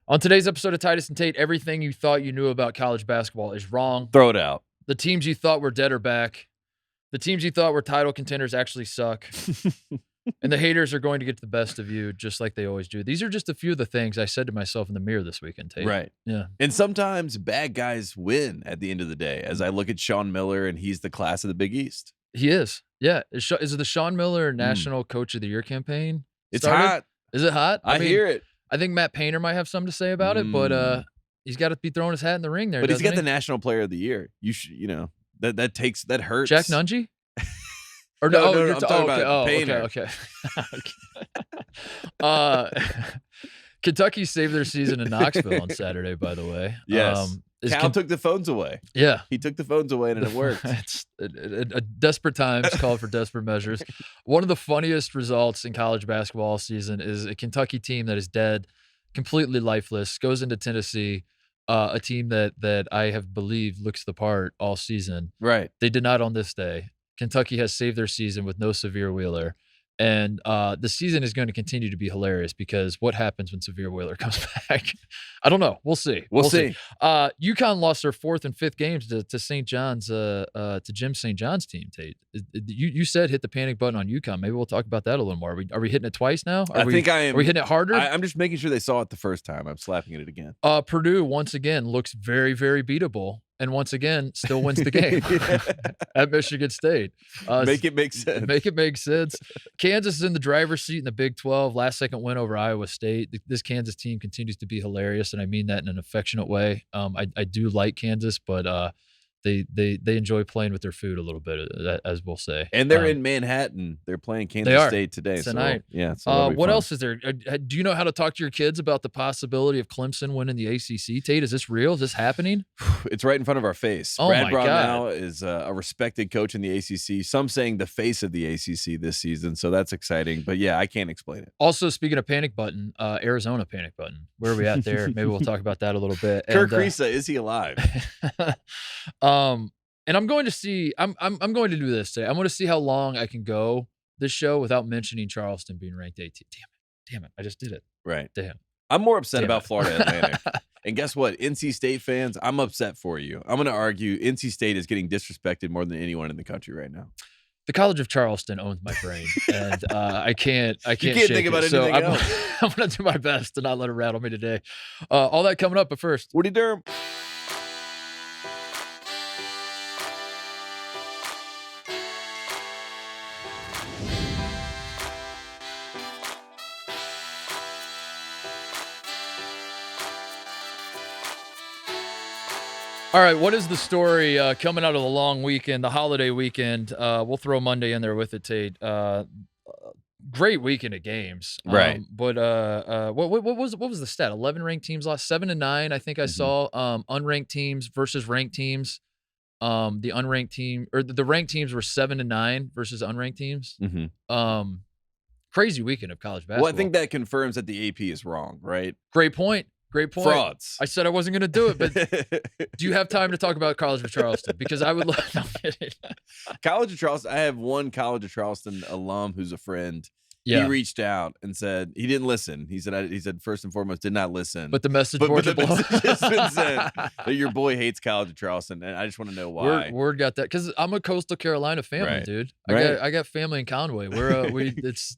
On today's episode of Titus and Tate, everything you thought you knew about college basketball is wrong. Throw it out. The teams you thought were dead are back. The teams you thought were title contenders actually suck. And the haters are going to get the best of you just like they always do. These are just a few of the things I said to myself in the mirror this weekend, Tate. Right. Yeah. And sometimes bad guys win at the end of the day. As I look at Sean Miller, and he's the class of the Big East. He is. Yeah. Is it the Sean Miller National Coach of the Year campaign? It's started? hot. Is it hot? I mean, hear it. I think Matt Painter might have something to say about it, but he's got to be throwing his hat in the ring there. But he's got the National Player of the Year. That hurts. Jack Nungy? Or no, I'm talking about Painter. Okay. Kentucky saved their season in Knoxville on Saturday, by the way. Yes. Cal took the phones away. Yeah. He took the phones away, and it worked. It's a desperate times call for desperate measures. One of the funniest results in college basketball all season is a Kentucky team that is dead, completely lifeless, goes into Tennessee, a team that I have believed looks the part all season. Right. They did not on this day. Kentucky has saved their season with no Xavier Wheeler. And the season is going to continue to be hilarious because what happens when Xavier Wheeler comes back? I don't know. We'll see. We'll see. UConn lost their 4th and 5th games to St. John's, to Jim St. John's team, Tate. You said hit the panic button on UConn. Maybe we'll talk about that a little more. Are we hitting it twice now? I think I am. Are we hitting it harder? I'm just making sure they saw it the first time. I'm slapping at it again. Purdue, once again, looks very, very beatable. And once again, still wins the game at Michigan State. Make it make sense. Make it make sense. Kansas is in the driver's seat in the Big 12. Last-second win over Iowa State. This Kansas team continues to be hilarious, and I mean that in an affectionate way. I do like Kansas, but they enjoy playing with their food a little bit, as we'll say. And they're in Manhattan. They're playing Kansas State today. Tonight. So, yeah. So what else is there? Do you know how to talk to your kids about the possibility of Clemson winning the ACC? Tate, is this real? Is this happening? It's right in front of our face. Oh Brad my Brown God. now is a respected coach in the ACC. Some saying the face of the ACC this season. So that's exciting. But yeah, I can't explain it. Also, speaking of panic button, Arizona panic button. Where are we at there? Maybe we'll talk about that a little bit. Kerr Kriisa, is he alive? And I'm going to see. I'm going to do this today. I'm going to see how long I can go this show without mentioning Charleston being ranked 18. Damn it! I just did it. Right. Damn. I'm more upset about Florida Atlantic. And guess what? NC State fans, I'm upset for you. I'm going to argue NC State is getting disrespected more than anyone in the country right now. The College of Charleston owns my brain, and I can't. You can't think about anything else. I'm going to do my best to not let it rattle me today. All that coming up, but first, Woody Durham. all right, what is the story coming out of the long weekend, the holiday weekend? We'll throw Monday in there with it, Tate. Great weekend of games, right? But what was the stat? 11 ranked teams lost, 7-9. I think I saw unranked teams versus ranked teams. The unranked team or the ranked teams were 7-9 versus unranked teams. Crazy weekend of college basketball. Well, I think that confirms that the AP is wrong, right? Great point. Frauds. I said I wasn't going to do it, but do you have time to talk about College of Charleston? Because I would love. No, I'm kidding. College of Charleston. I have one College of Charleston alum who's a friend. Yeah. He reached out and said he didn't listen. He said first and foremost did not listen. But the message but boards the are blown. message has been sent that your boy hates College of Charleston, and I just want to know why. Word got that because I'm a Coastal Carolina family, Right. dude. Right. I got family in Conway. It's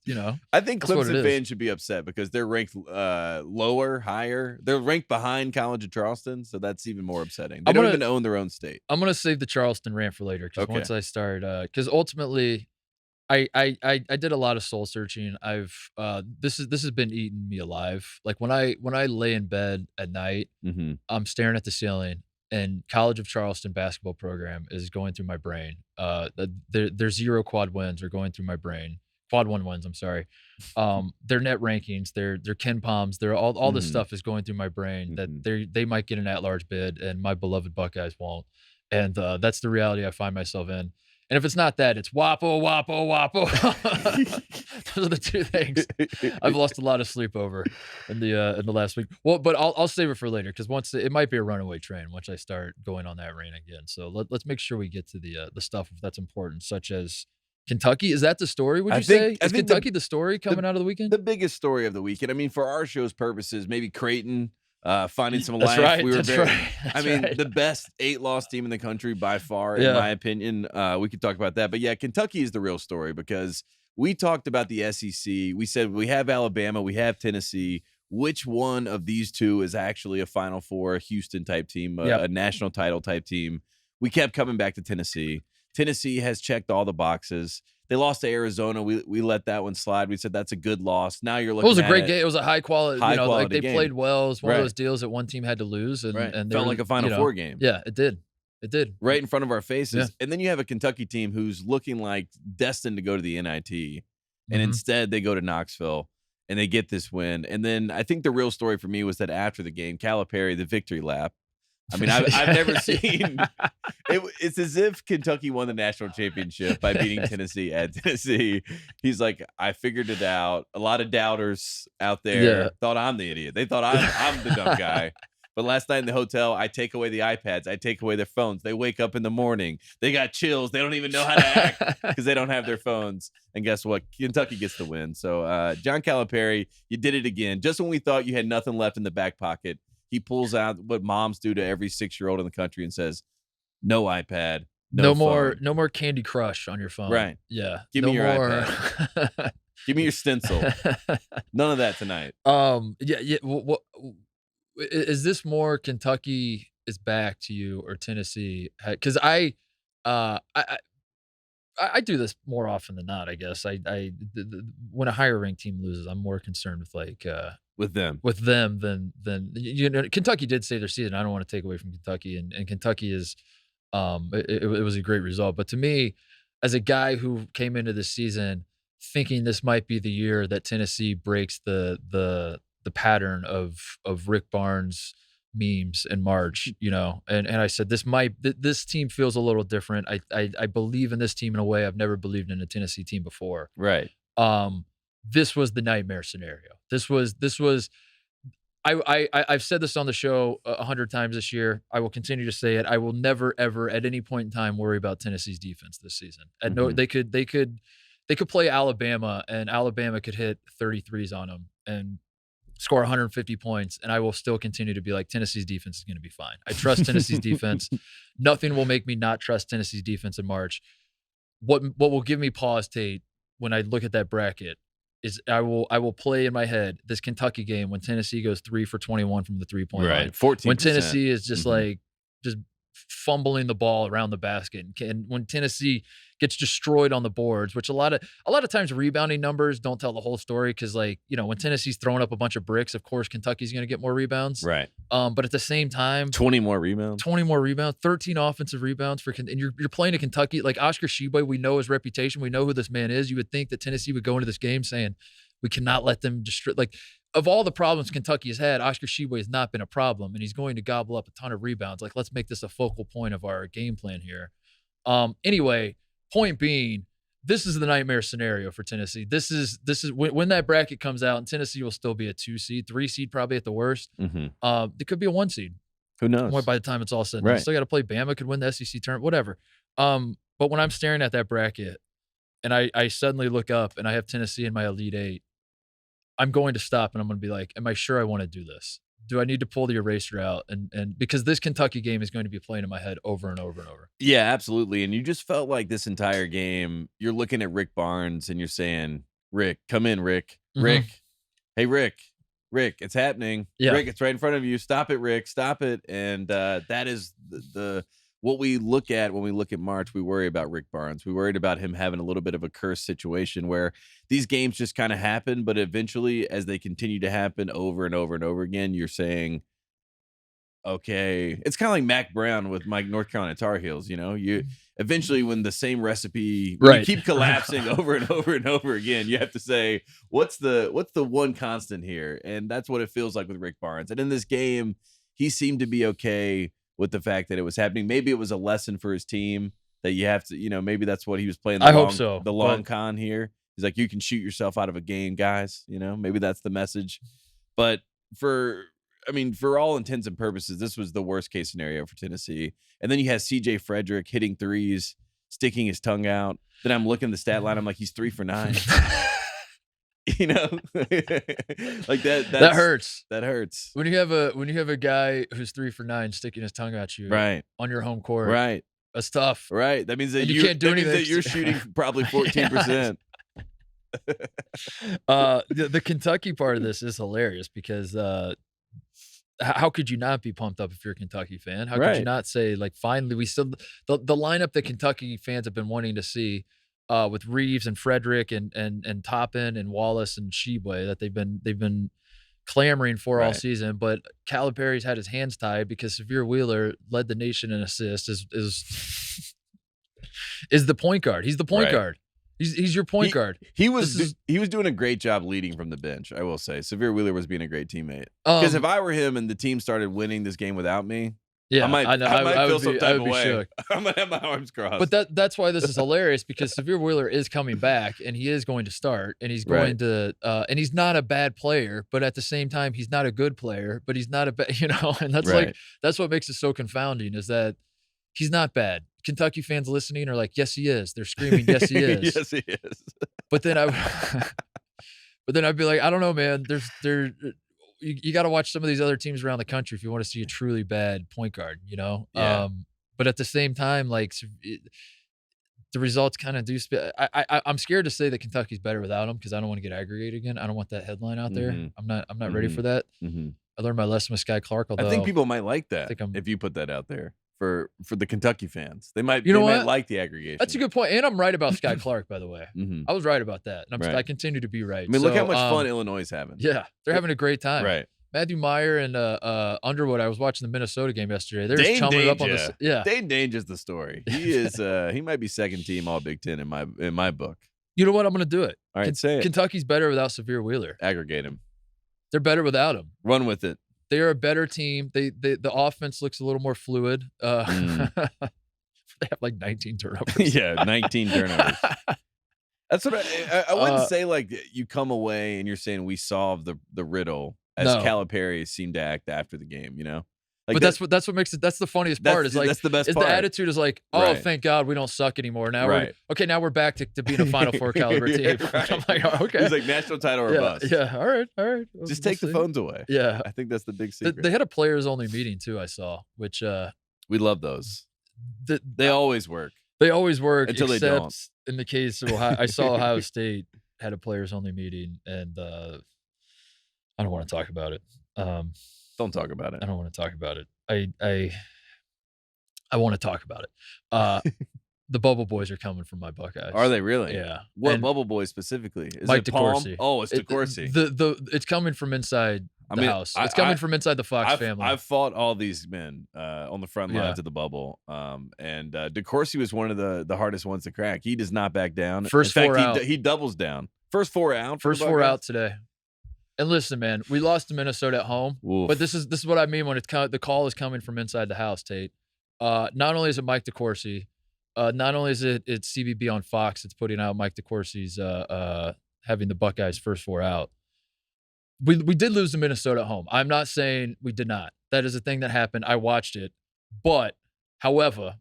I think that's what it Clemson is. fans should be upset because they're ranked lower, higher. They're ranked behind College of Charleston, so that's even more upsetting. They don't even own their own state. I'm gonna save the Charleston rant for later because Okay. once I start, because ultimately, I did a lot of soul searching. This has been eating me alive. Like when I lay in bed at night, I'm staring at the ceiling, and College of Charleston basketball program is going through my brain. Their 0 quad wins are going through my brain. Quad 1 wins, I'm sorry. Their net rankings, their Ken Palms, their all this stuff is going through my brain that they might get an at-large bid and my beloved Buckeyes won't. And that's the reality I find myself in. And if it's not that, it's WAPO. Those are the two things I've lost a lot of sleep over in the last week. Well, but I'll save it for later because once it might be a runaway train once I start going on that reign again. So let's make sure we get to the stuff that's important, such as Kentucky. Is that the story? Would you say? Is Kentucky the story coming out of the weekend? The biggest story of the weekend. I mean, for our show's purposes, maybe Creighton finding some That's life. right. We were That's very, right. That's right. the best 8-loss team in the country by far, in my opinion. We could talk about that. But yeah, Kentucky is the real story because we talked about the SEC. We said we have Alabama, we have Tennessee. Which one of these two is actually a Final Four, a Houston type team, a national title type team? We kept coming back to Tennessee. Tennessee has checked all the boxes. They lost to Arizona. We let that one slide. We said that's a good loss. Now you're looking. It was a great game. It was a high quality. Like they game. played well. It was one of those deals that one team had to lose, and felt like a Final Four game. Yeah, it did. It did. Right in front of our faces. And then you have a Kentucky team who's looking like destined to go to the NIT, and instead they go to Knoxville. And they get this win. And then I think the real story for me was that after the game, Calipari, the victory lap. I mean, I've never seen it's as if Kentucky won the national championship by beating Tennessee at Tennessee. He's like, I figured it out. A lot of doubters out there thought I'm the idiot. They thought I'm the dumb guy. But last night in the hotel, I take away the iPads. I take away their phones. They wake up in the morning. They got chills. They don't even know how to act because they don't have their phones. And guess what? Kentucky gets the win. So, John Calipari, you did it again. Just when we thought you had nothing left in the back pocket, he pulls out what moms do to every 6-year-old in the country and says, no iPad, no more Candy Crush on your phone. Right. Yeah. Give me your iPad. Give me your stencil. None of that tonight. Yeah. Is this more Kentucky is back to you or Tennessee? Because I do this more often than not. I guess when a higher ranked team loses, I'm more concerned with with them than Kentucky did save their season. I don't want to take away from Kentucky, and Kentucky is it was a great result. But to me, as a guy who came into this season thinking this might be the year that Tennessee breaks the pattern of Rick Barnes memes in March, and I said this team feels a little different. I believe in this team in a way I've never believed in a Tennessee team before. Right. This was the nightmare scenario. This was I've said this on the show 100 times this year. I will continue to say it. I will never ever at any point in time worry about Tennessee's defense this season. And no, they could play Alabama and Alabama could hit 33s on them and score 150 points, and I will still continue to be like, Tennessee's defense is going to be fine. I trust Tennessee's defense. Nothing will make me not trust Tennessee's defense in March. What will give me pause, Tate, when I look at that bracket is I will play in my head this Kentucky game when Tennessee goes 3 for 21 from the 3-point line. 14%. When Tennessee is just just fumbling the ball around the basket, and when Tennessee gets destroyed on the boards, which a lot of times rebounding numbers don't tell the whole story because when Tennessee's throwing up a bunch of bricks, of course Kentucky's going to get more rebounds. Right. But at the same time, 20 more rebounds, 13 offensive rebounds and you're playing a Kentucky like Oscar Tshiebwe. We know his reputation. We know who this man is. You would think that Tennessee would go into this game saying we cannot let them destroy. Like, of all the problems Kentucky has had, Oscar Tshiebwe has not been a problem, and he's going to gobble up a ton of rebounds. Like, let's make this a focal point of our game plan here. Anyway, point being, this is the nightmare scenario for Tennessee. This is when that bracket comes out, and Tennessee will still be a 2 seed, 3 seed probably at the worst. It could be a 1 seed. Who knows? By the time it's all said, right. Still got to play Bama, could win the SEC tournament, whatever. But when I'm staring at that bracket, and I suddenly look up and I have Tennessee in my Elite Eight, I'm going to stop and I'm going to be like, am I sure I want to do this? Do I need to pull the eraser out? And because this Kentucky game is going to be playing in my head over and over and over. Yeah, absolutely. And you just felt like this entire game, you're looking at Rick Barnes and you're saying, Rick, come in, Rick. Rick. Hey, Rick, it's happening. Yeah. Rick, it's right in front of you. Stop it, Rick. Stop it. And that is the what we look at when we look at March. We worry about Rick Barnes. We worried about him having a little bit of a cursed situation where these games just kind of happen, but eventually as they continue to happen over and over and over again, you're saying, okay, it's kind of like Mac Brown with my North Carolina Tar Heels. You eventually, when the same recipe, you keep collapsing over and over and over again, you have to say, what's the one constant here? And that's what it feels like with Rick Barnes. And in this game, he seemed to be okay with the fact that it was happening. Maybe it was a lesson for his team that you have to, maybe that's what he was playing. Hope so. The long con here. He's like, you can shoot yourself out of a game, guys. Maybe that's the message. But for all intents and purposes, this was the worst case scenario for Tennessee. And then you have CJ Frederick hitting threes, sticking his tongue out. Then I'm looking at the stat line. I'm like, he's 3 for 9. You know, like that hurts. That hurts when you have a guy who's 3 for 9 sticking his tongue at you right on your home court. Right, that's tough. Right, that means that you can't do anything. That you're shooting probably 14%. The Kentucky part of this is hilarious because how could you not be pumped up if you're a Kentucky fan? How could you not say, like, finally we still the lineup that Kentucky fans have been wanting to see with Reeves and Frederick and Toppin and Wallace and Sheboy that they've been clamoring for all season, but Calipari's had his hands tied because Xavier Wheeler led the nation in assists is the point guard. He's the point guard. He's your point guard. He was doing a great job leading from the bench, I will say. Xavier Wheeler was being a great teammate. Because if I were him and the team started winning this game without me, I might feel some type of way. Shook. I'm gonna have my arms crossed. But that's why this is hilarious because Xavier Wheeler is coming back and he is going to start and he's going to and he's not a bad player, but at the same time he's not a good player, but he's not a bad, and that's that's what makes it so confounding is that he's not bad. Kentucky fans listening are like, yes, he is. They're screaming, yes, he is. Yes, he is. But then I'd be like, I don't know, man. You got to watch some of these other teams around the country if you want to see a truly bad point guard, Yeah. But at the same time, like the results kind of do. I'm scared to say that Kentucky's better without him because I don't want to get aggregated again. I don't want that headline out there. I'm not ready for that. I learned my lesson with Sky Clark. Although I think people might like that if you put that out there. For the Kentucky fans, they might like the aggregation. That's a good point, and I'm right about Sky Clark, by the way. I was right about that, and I continue to be right. I mean, look how much fun Illinois is having. Yeah, they're having a great time. Right. Matthew Meyer and Underwood. I was watching the Minnesota game yesterday. They're just chumming up on this. Yeah, Dane Danger's the story. He is. He might be second team All Big Ten in my book. You know what? I'm going to do it. All right, say it. Kentucky's better without Xavier Wheeler. Aggregate him. They're better without him. Run with it. They are a better team. The offense looks a little more fluid. They have like 19 turnovers. Yeah, 19 turnovers. That's what I wouldn't say like you come away and you're saying we solved the riddle as Calipari seemed to act after the game, Like but that's what makes it. That's the funniest part. Is like that's the best part. The attitude is like, oh, thank God we don't suck anymore. Now now we're back to being a Final Four caliber team. I'm like, oh, okay. He's like national title or bust. Yeah. All right. Just take the phones away. Yeah, I think that's the big secret. They had a players only meeting too. I saw, which we love those. They always work. They always work until they don't. In the case of Ohio, I saw Ohio State had a players only meeting, and I don't want to talk about it. Don't talk about it. I don't want to talk about it. I want to talk about it. The Bubble Boys are coming from my Buckeyes. Are they really? Yeah. What Bubble Boys specifically? Is Mike it Palm? DeCourcy. Oh, it's DeCourcy. It's coming from inside the house. It's coming from inside the Fox family. I've fought all these men on the front lines of the bubble, and DeCourcy was one of the hardest ones to crack. He does not back down. First In fact, four out. He doubles down. First four out. First four out today. And listen, man, we lost to Minnesota at home, but this is what I mean when the call is coming from inside the house, Tate. Not only is it Mike DeCourcy, not only is it's CBB on Fox that's putting out Mike DeCourcy's having the Buckeyes first four out. We did lose to Minnesota at home. I'm not saying we did not. That is a thing that happened. I watched it. But, however,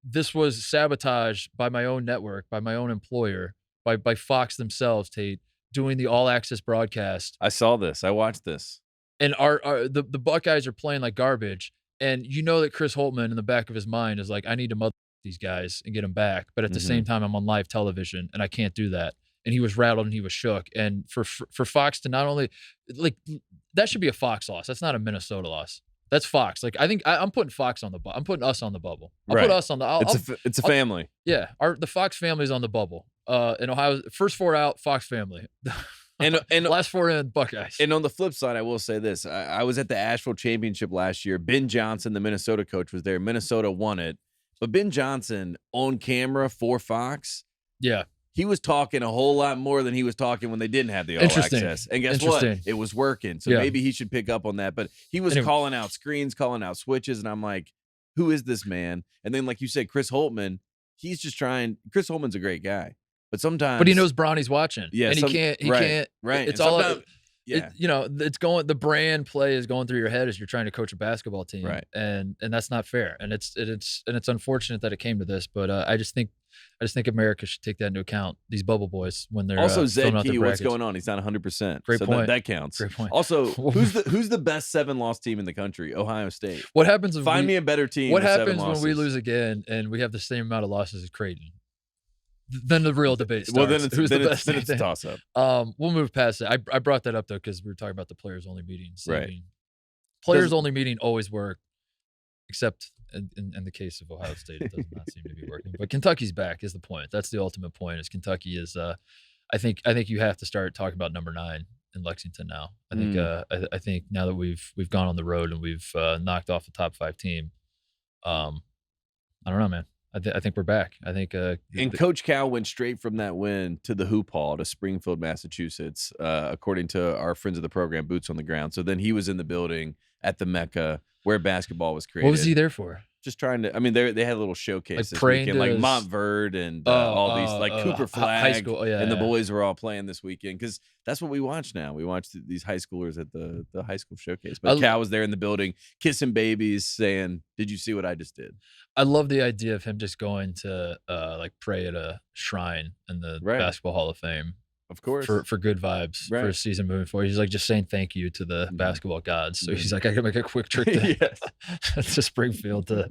this was sabotaged by my own network, by my own employer, by Fox themselves, Tate, doing the all-access broadcast. I saw this. I watched this. And the Buckeyes are playing like garbage. And you know that Chris Holtman in the back of his mind is like, I need to mother these guys and get them back. But at the same time, I'm on live television, and I can't do that. And he was rattled and he was shook. And for Fox to not only like that should be a Fox loss. That's not a Minnesota loss. That's Fox. Like I think I'm putting Fox on the bubble. I'm putting us on the bubble. I'll put us on the. It's a family. Yeah, the Fox family's on the bubble. In Ohio, first four out, Fox family. And last four in, Buckeyes. And on the flip side, I will say this: I was at the Asheville Championship last year. Ben Johnson, the Minnesota coach, was there. Minnesota won it, but Ben Johnson on camera for Fox. Yeah. He was talking a whole lot more than he was talking when they didn't have the all access. And guess what? It was working. So maybe he should pick up on that. But he was calling out screens, calling out switches. And I'm like, who is this man? And then, like you said, Chris Holtman, he's just trying. Chris Holtman's a great guy. But sometimes. But he knows Bronny's watching. Yeah. And he can't. Right. It's all. it's going. The brand play is going through your head as you're trying to coach a basketball team, right? And that's not fair. And it's unfortunate that it came to this. But I just think America should take that into account. These bubble boys when they're also Zach Edey. What's going on? He's not 100%. Great point. That counts. Great point. Also, who's the best 7-loss team in the country? Ohio State. What happens? Find me a better team. What happens when we lose again and we have the same amount of losses as Creighton? Then the real debate starts. Well, then it's a toss-up. We'll move past it. I brought that up, though, because we were talking about the players-only meetings. Right. Players-only meeting always work, except in the case of Ohio State, it does not seem to be working. But Kentucky's back is the point. That's the ultimate point, is Kentucky is I think you have to start talking about number 9 in Lexington now. I think now that we've gone on the road and we've knocked off the top 5 team, I don't know, man. I think we're back. I think and Coach Cal went straight from that win to the Hoop Hall to Springfield, Massachusetts, according to our friends of the program, Boots on the Ground. So then he was in the building at the Mecca where basketball was created. What was he there for? Just trying to. I mean, they had a little showcase this weekend, like Montverde and all these, like Cooper Flag, high school, and the boys were all playing this weekend because that's what we watch now. We watch these high schoolers at the high school showcase. But Cal was there in the building, kissing babies, saying, "Did you see what I just did?" I love the idea of him just going to like pray at a shrine in the Basketball Hall of Fame. Of course. For good vibes for a season moving forward. He's like just saying thank you to the basketball gods. So he's like, I can make a quick trip to Springfield to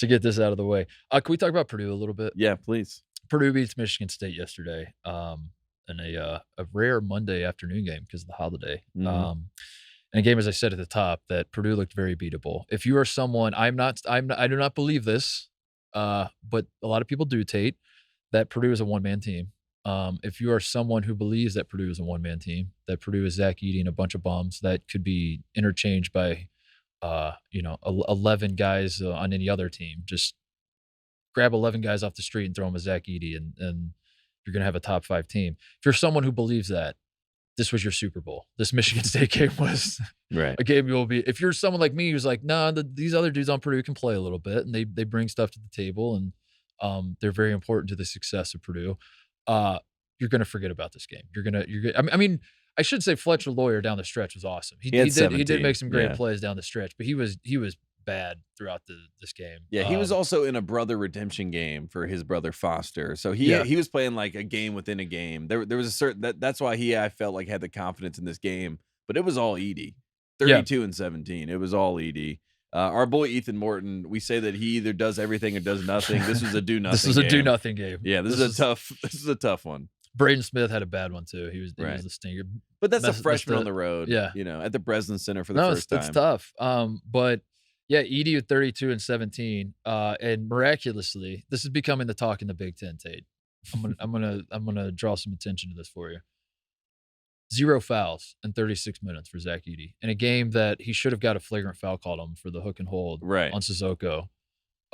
get this out of the way. Can we talk about Purdue a little bit? Yeah, please. Purdue beats Michigan State yesterday in a rare Monday afternoon game because of the holiday. And a game, as I said at the top, that Purdue looked very beatable. If you are someone, I do not believe this, but a lot of people do, Tate, that Purdue is a one-man team. If you are someone who believes that Purdue is a one-man team, that Purdue is Zach Edey and a bunch of bums that could be interchanged by, 11 guys on any other team, just grab 11 guys off the street and throw them a Zach Edey, and you're going to have a top 5 team. If you're someone who believes that, this was your Super Bowl. This Michigan State game was a game you will be. If you're someone like me who's like, nah, these other dudes on Purdue can play a little bit, and they bring stuff to the table, and they're very important to the success of Purdue. You're going to forget about this game. I mean, I should say Fletcher Lawyer down the stretch was awesome. He did make some great plays down the stretch, but he was bad throughout this game. Yeah, he was also in a brother redemption game for his brother Foster. So he was playing like a game within a game. There was a certain that's why I felt like had the confidence in this game, but it was all Edey. 32-17. It was all Edey. Our boy Ethan Morton, we say that he either does everything or does nothing. This was a do nothing. This was a do nothing game. Yeah, this is a tough one. Braden Smith had a bad one too. He was the stinger. But that's a freshman on the road. Yeah, at the Breslin Center for the first time. It's tough. But yeah, Edey with 32 and 17, and miraculously, this is becoming the talk in the Big Ten. Tate, I'm gonna draw some attention to this for you. 0 fouls in 36 minutes for Zach Edey in a game that he should have got a flagrant foul called him for the hook and hold on Sissoko.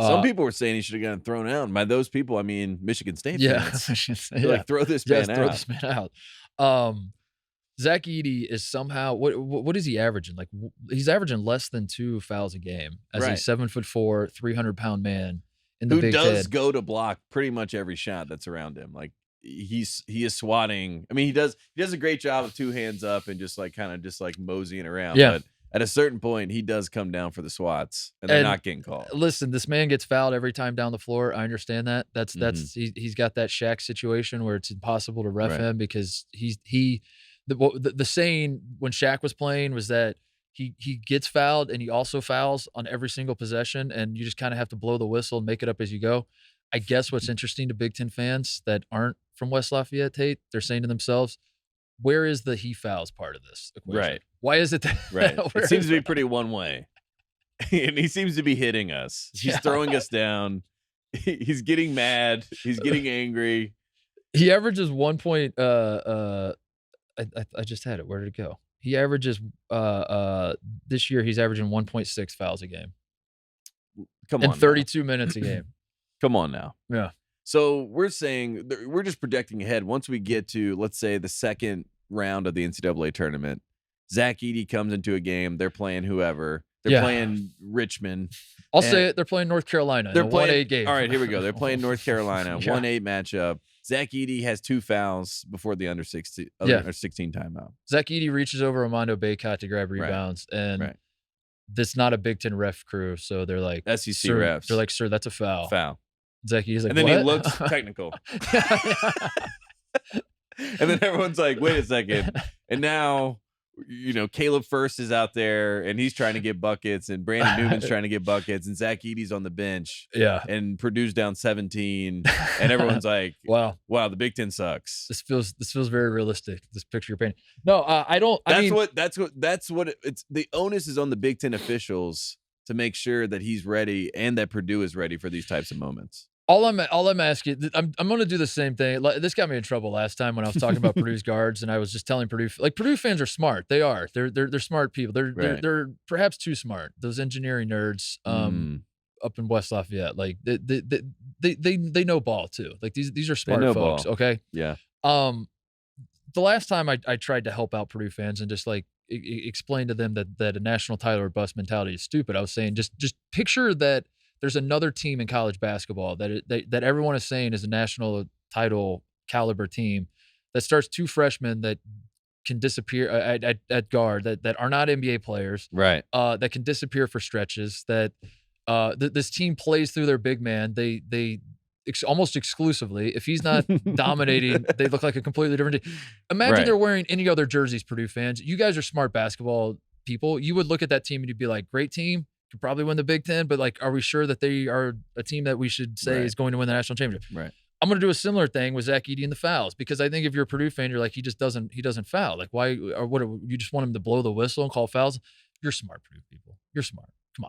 Some people were saying he should have gotten thrown out. And by those people, I mean Michigan State fans. Like, throw this man out. Throw this man out. Zach Edey is somehow what is he averaging? Like he's averaging less than 2 fouls a game as a 7'4", 300-pound man in the Big Ten. Who does go to block pretty much every shot that's around him. Like he is swatting. I mean, he does a great job of 2 hands up and just like kind of just like moseying around. Yeah. But at a certain point, he does come down for the swats, and they're not getting called. Listen, this man gets fouled every time down the floor. I understand that. He's got that Shaq situation where it's impossible to ref him because the saying when Shaq was playing was that he gets fouled and he also fouls on every single possession, and you just kind of have to blow the whistle and make it up as you go. I guess what's interesting to Big Ten fans that aren't from West Lafayette, Tate, they're saying to themselves, where is the he fouls part of this equation? Right. Why is it that? Right. It seems to be pretty one way. And he seems to be hitting us. He's throwing us down. He's getting mad. He's getting angry. He averages 1 point. I just had it. Where did it go? He averages this year. He's averaging 1.6 fouls a game. Come on, in 32 minutes a game. Come on now. Yeah. So we're saying we're just projecting ahead. Once we get to, let's say, the second round of the NCAA tournament, Zach Edey comes into a game. They're playing whoever. They're playing Richmond. I'll say it. They're playing North Carolina. They're playing 1-8 game. All right, here we go. They're playing North Carolina. 1-8 matchup. Zach Edey has 2 fouls before the under 16 timeout. Zach Edey reaches over Armando Bacot to grab rebounds, and that's not a Big Ten ref crew, so they're like SEC sir, refs. They're like, sir, that's a foul. Zach Edey's like, and then what? He looks technical. And then everyone's like, wait a second. And now, Caleb First is out there and he's trying to get buckets, and Brandon Newman's trying to get buckets, and Zach Edey's on the bench. Yeah. And Purdue's down 17. And everyone's like, wow, the Big Ten sucks. This feels very realistic. This picture you're painting. No, I don't. That's what it's. The onus is on the Big Ten officials to make sure that he's ready and that Purdue is ready for these types of moments. All I'm asking, I'm going to do the same thing. This got me in trouble last time when I was talking about Purdue's guards, and I was just telling Purdue fans are smart. They are. They're smart people. They're perhaps too smart. Those engineering nerds up in West Lafayette, like they know ball too. Like these are smart folks. Ball. Okay. Yeah. The last time I tried to help out Purdue fans and just like explain to them that a national title or bust mentality is stupid, I was saying just picture that there's another team in college basketball that everyone is saying is a national title caliber team that starts 2 freshmen that can disappear at guard that are not NBA players, right? That can disappear for stretches. That this team plays through their big man. They almost exclusively. If he's not dominating, they look like a completely different team. Imagine they're wearing any other jerseys, Purdue fans. You guys are smart basketball people. You would look at that team and you'd be like, great team. Could probably win the Big Ten, but like, are we sure that they are a team that we should say is going to win the national championship? Right. I'm going to do a similar thing with Zach Edey and the fouls, because I think if you're a Purdue fan, you're like, he doesn't foul. Like, why or what? You just want him to blow the whistle and call fouls? You're smart, Purdue people. You're smart. Come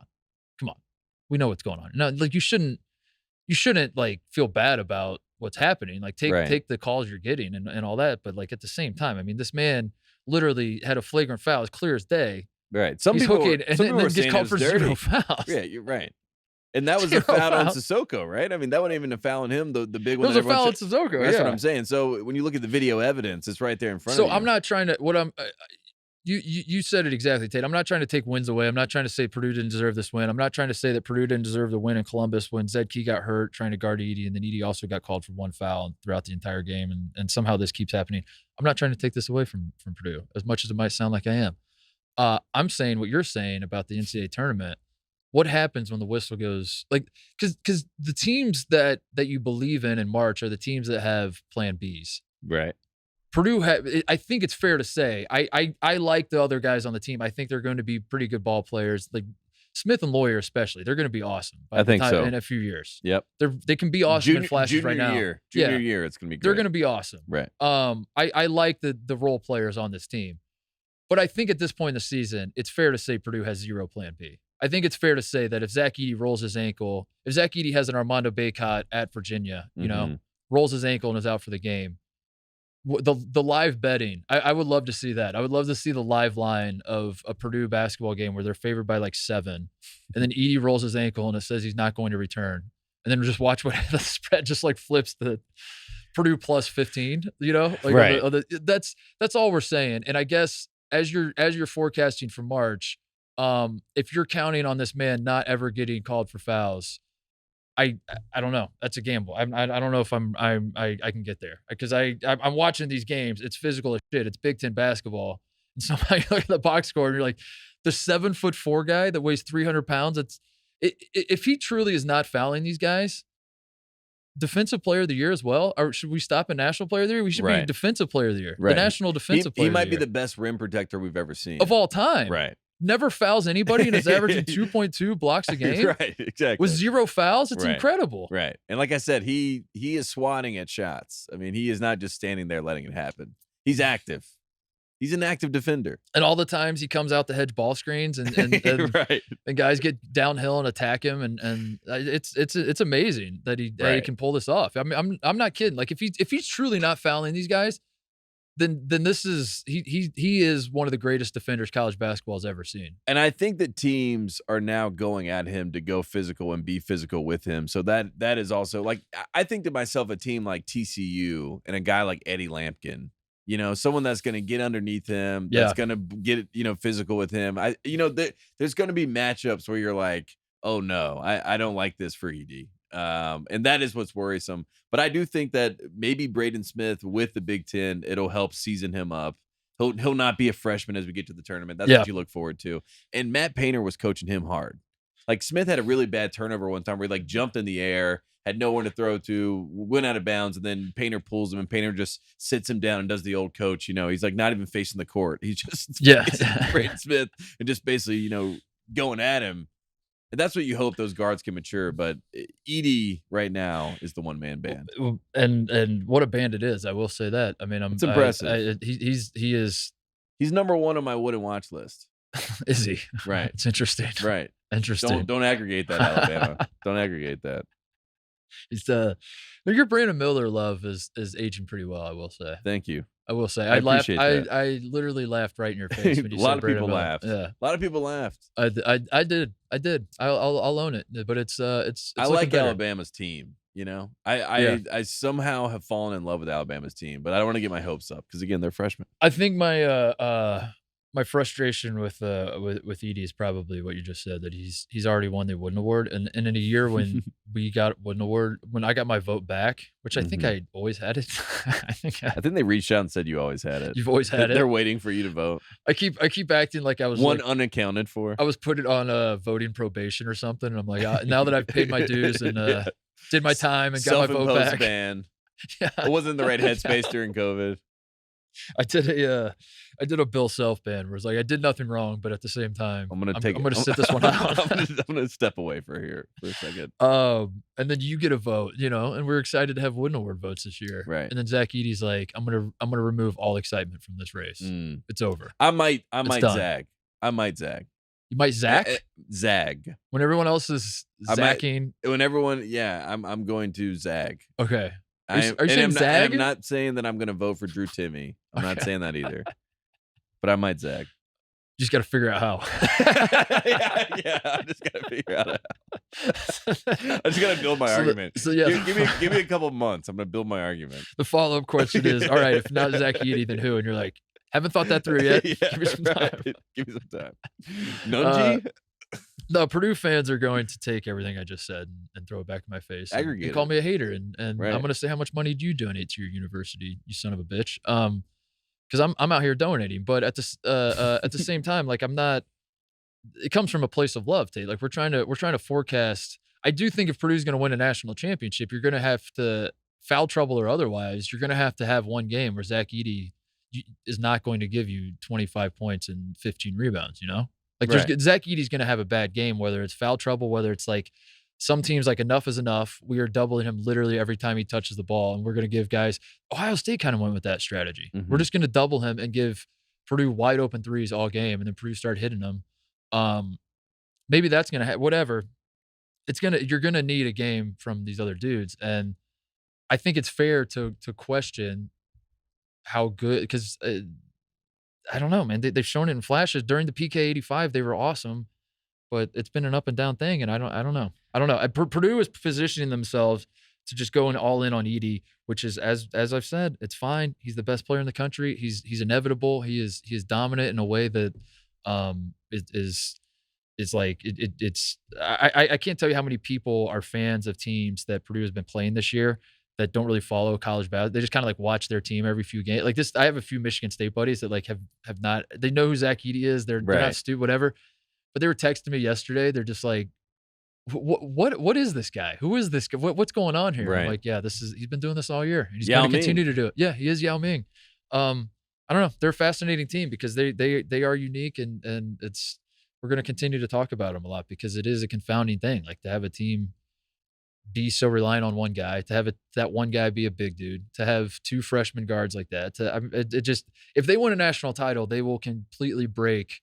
on. We know what's going on. No, like you shouldn't like feel bad about what's happening. Like take the calls you're getting and all that. But like at the same time, I mean, this man literally had a flagrant foul, as clear as day. Right. Some people gets called for dirty. 0 fouls. Yeah, you're right. And that was a foul on Sissoko, right? I mean, that wasn't even a foul on him. The big one. It was a foul on Sissoko. That's what I'm saying. So when you look at the video evidence, it's right there in front of you. So I'm not trying to. You said it exactly, Tate. I'm not trying to take wins away. I'm not trying to say Purdue didn't deserve this win. I'm not trying to say that Purdue didn't deserve the win in Columbus when Zed Key got hurt trying to guard Edey, and then Edey also got called for 1 foul throughout the entire game, and somehow this keeps happening. I'm not trying to take this away from Purdue, as much as it might sound like I am. I'm saying what you're saying about the NCAA tournament. What happens when the whistle goes? Like, because the teams that you believe in March are the teams that have plan Bs. Right. Purdue, I think it's fair to say, I like the other guys on the team. I think they're going to be pretty good ball players. Like Smith and Lawyer especially, they're going to be awesome. I think so. In a few years. Yep. They can be awesome in flashes right now. Junior year, it's going to be great. They're going to be awesome. Right. I like the role players on this team. But I think at this point in the season, it's fair to say Purdue has 0 plan B. I think it's fair to say that if Zach Edey rolls his ankle, if Zach Edey has an Armando Bacot at Virginia, rolls his ankle and is out for the game, the live betting, I would love to see that. I would love to see the live line of a Purdue basketball game where they're favored by like 7, and then Edey rolls his ankle and it says he's not going to return, and then just watch what the spread just like flips the Purdue plus 15. Like right. That's all we're saying. And I guess as you're forecasting for March, if you're counting on this man not ever getting called for fouls, I don't know. That's a gamble. I don't know if I can get there, because I'm watching these games. It's physical as shit. It's Big Ten basketball, and somehow you look at the box score and you're like, the 7'4" guy that weighs 300 pounds. If he truly is not fouling these guys, Defensive Player of the Year as well? Or should we stop at National Player of the Year? We should be Defensive Player of the Year. Right. The National Defensive Player of the Year. He might be the best rim protector we've ever seen. Of all time. Right. Never fouls anybody and is averaging 2.2 blocks a game. Right, exactly. With 0 fouls, it's incredible. Right. And like I said, he is swatting at shots. I mean, he is not just standing there letting it happen. He's active. He's an active defender. And all the times he comes out to hedge ball screens and and guys get downhill and attack him, and it's amazing that he can pull this off. I mean, I'm not kidding. Like if he's truly not fouling these guys, then this is he is one of the greatest defenders college basketball has ever seen. And I think that teams are now going at him to go physical and be physical with him. So that is also, like, I think to myself, a team like TCU and a guy like Eddie Lampkin, someone that's going to get underneath him, that's going to get, physical with him. There's going to be matchups where you're like, oh no, I don't like this for Edey. And that is what's worrisome. But I do think that maybe Braden Smith with the Big Ten, it'll help season him up. He'll not be a freshman as we get to the tournament. That's what you look forward to. And Matt Painter was coaching him hard. Like Smith had a really bad turnover one time where he like jumped in the air, had no one to throw to, went out of bounds, and then Painter pulls him, and Painter just sits him down and does the old coach. He's like not even facing the court. He's just facing Braden Smith and just basically, going at him. And that's what you hope those guards can mature. But Edey right now is the one-man band. And what a band it is. I will say that. I mean, it's impressive. He's number one on my wouldn't watch list. Is he? Right. It's interesting. Right. Interesting. Don't aggregate that, Alabama. Don't aggregate that. It's your Brandon Miller love is aging pretty well, I will say. Thank you. I will say. I appreciate that. I literally laughed right in your face when you said A lot of people Miller. laughed. Yeah. A lot of people laughed. I did. I'll own it. But it's I like Alabama's team. I somehow have fallen in love with Alabama's team, but I don't want to get my hopes up because again, they're freshmen. I think my frustration with Edey is probably what you just said, that he's already won the Wooden Award, and in a year when we got Wooden Award, when I got my vote back, which I think I always had it. I think they reached out and said you always had it. You've always had it. They're waiting for you to vote. I keep acting like I was unaccounted for. I was put it on voting probation or something, and I'm like, now that I've paid my dues and did my time and got my vote back. Ban. Yeah. It wasn't in the right headspace during COVID. I did a Bill Self ban where it's like I did nothing wrong, but at the same time, I'm gonna sit this one out. I'm gonna step away for a second. And then you get a vote, and we're excited to have Wooden Award votes this year, right? And then Zach Edey's like, I'm gonna remove all excitement from this race. It's over. I might zag. I might zag. You might zag? Zag. When everyone else is zagging. I'm going to zag. Okay. Are you saying zag? I'm not saying that I'm going to vote for Drew Timme. I'm not saying that either. But I might zag. You just got to figure out how. I just got to figure out how. I just got to build my argument. So yeah. Give me a couple months. I'm going to build my argument. The follow-up question is, all right, if not Zach Edey, then who? And you're like, haven't thought that through yet. Give me some time. Give me some time. Nunji? No, Purdue fans are going to take everything I just said and throw it back in my face. Aggregate. And call me a hater, and right. I'm going to say, how much money do you donate to your university, you son of a bitch? Because I'm out here donating, but at the same time, like I'm not. It comes from a place of love, Tate. Like we're trying to forecast. I do think if Purdue's going to win a national championship, you're going to have to, foul trouble or otherwise, you're going to have one game where Zach Edey is not going to give you 25 points and 15 rebounds. Like right. Zach Edey's going to have a bad game, whether it's foul trouble, whether it's like some teams like enough is enough. We are doubling him literally every time he touches the ball, and we're going to give guys. Ohio State kind of went with that strategy. Mm-hmm. We're just going to double him and give Purdue wide open threes all game, and then Purdue start hitting them. Maybe that's going to whatever. You're going to need a game from these other dudes, and I think it's fair to question how good, because. I don't know, man. They've shown it in flashes. During the PK 85, they were awesome, but it's been an up and down thing, and I don't know. Purdue is positioning themselves to just going all in on Edey, which is, as I've said, it's fine. He's the best player in the country. He's inevitable. He is dominant in a way that is like it's. I can't tell you how many people are fans of teams that Purdue has been playing this year that don't really follow college basketball. They just kind of like watch their team every few games. Like this, I have a few Michigan State buddies that like have not, they know who Zach Edey is. They're not stupid, whatever. But they were texting me yesterday. They're just like, what is this guy? Who is this guy? What's going on here? Right. I'm like, yeah, he's been doing this all year. And he's going to continue to do it. Yeah, he is Yao Ming. I don't know. They're a fascinating team because they are unique, and we're going to continue to talk about them a lot because it is a confounding thing. Like to have a team be so reliant on one guy, to have that one guy be a big dude, to have two freshman guards like that. It just, if they win a national title, they will completely break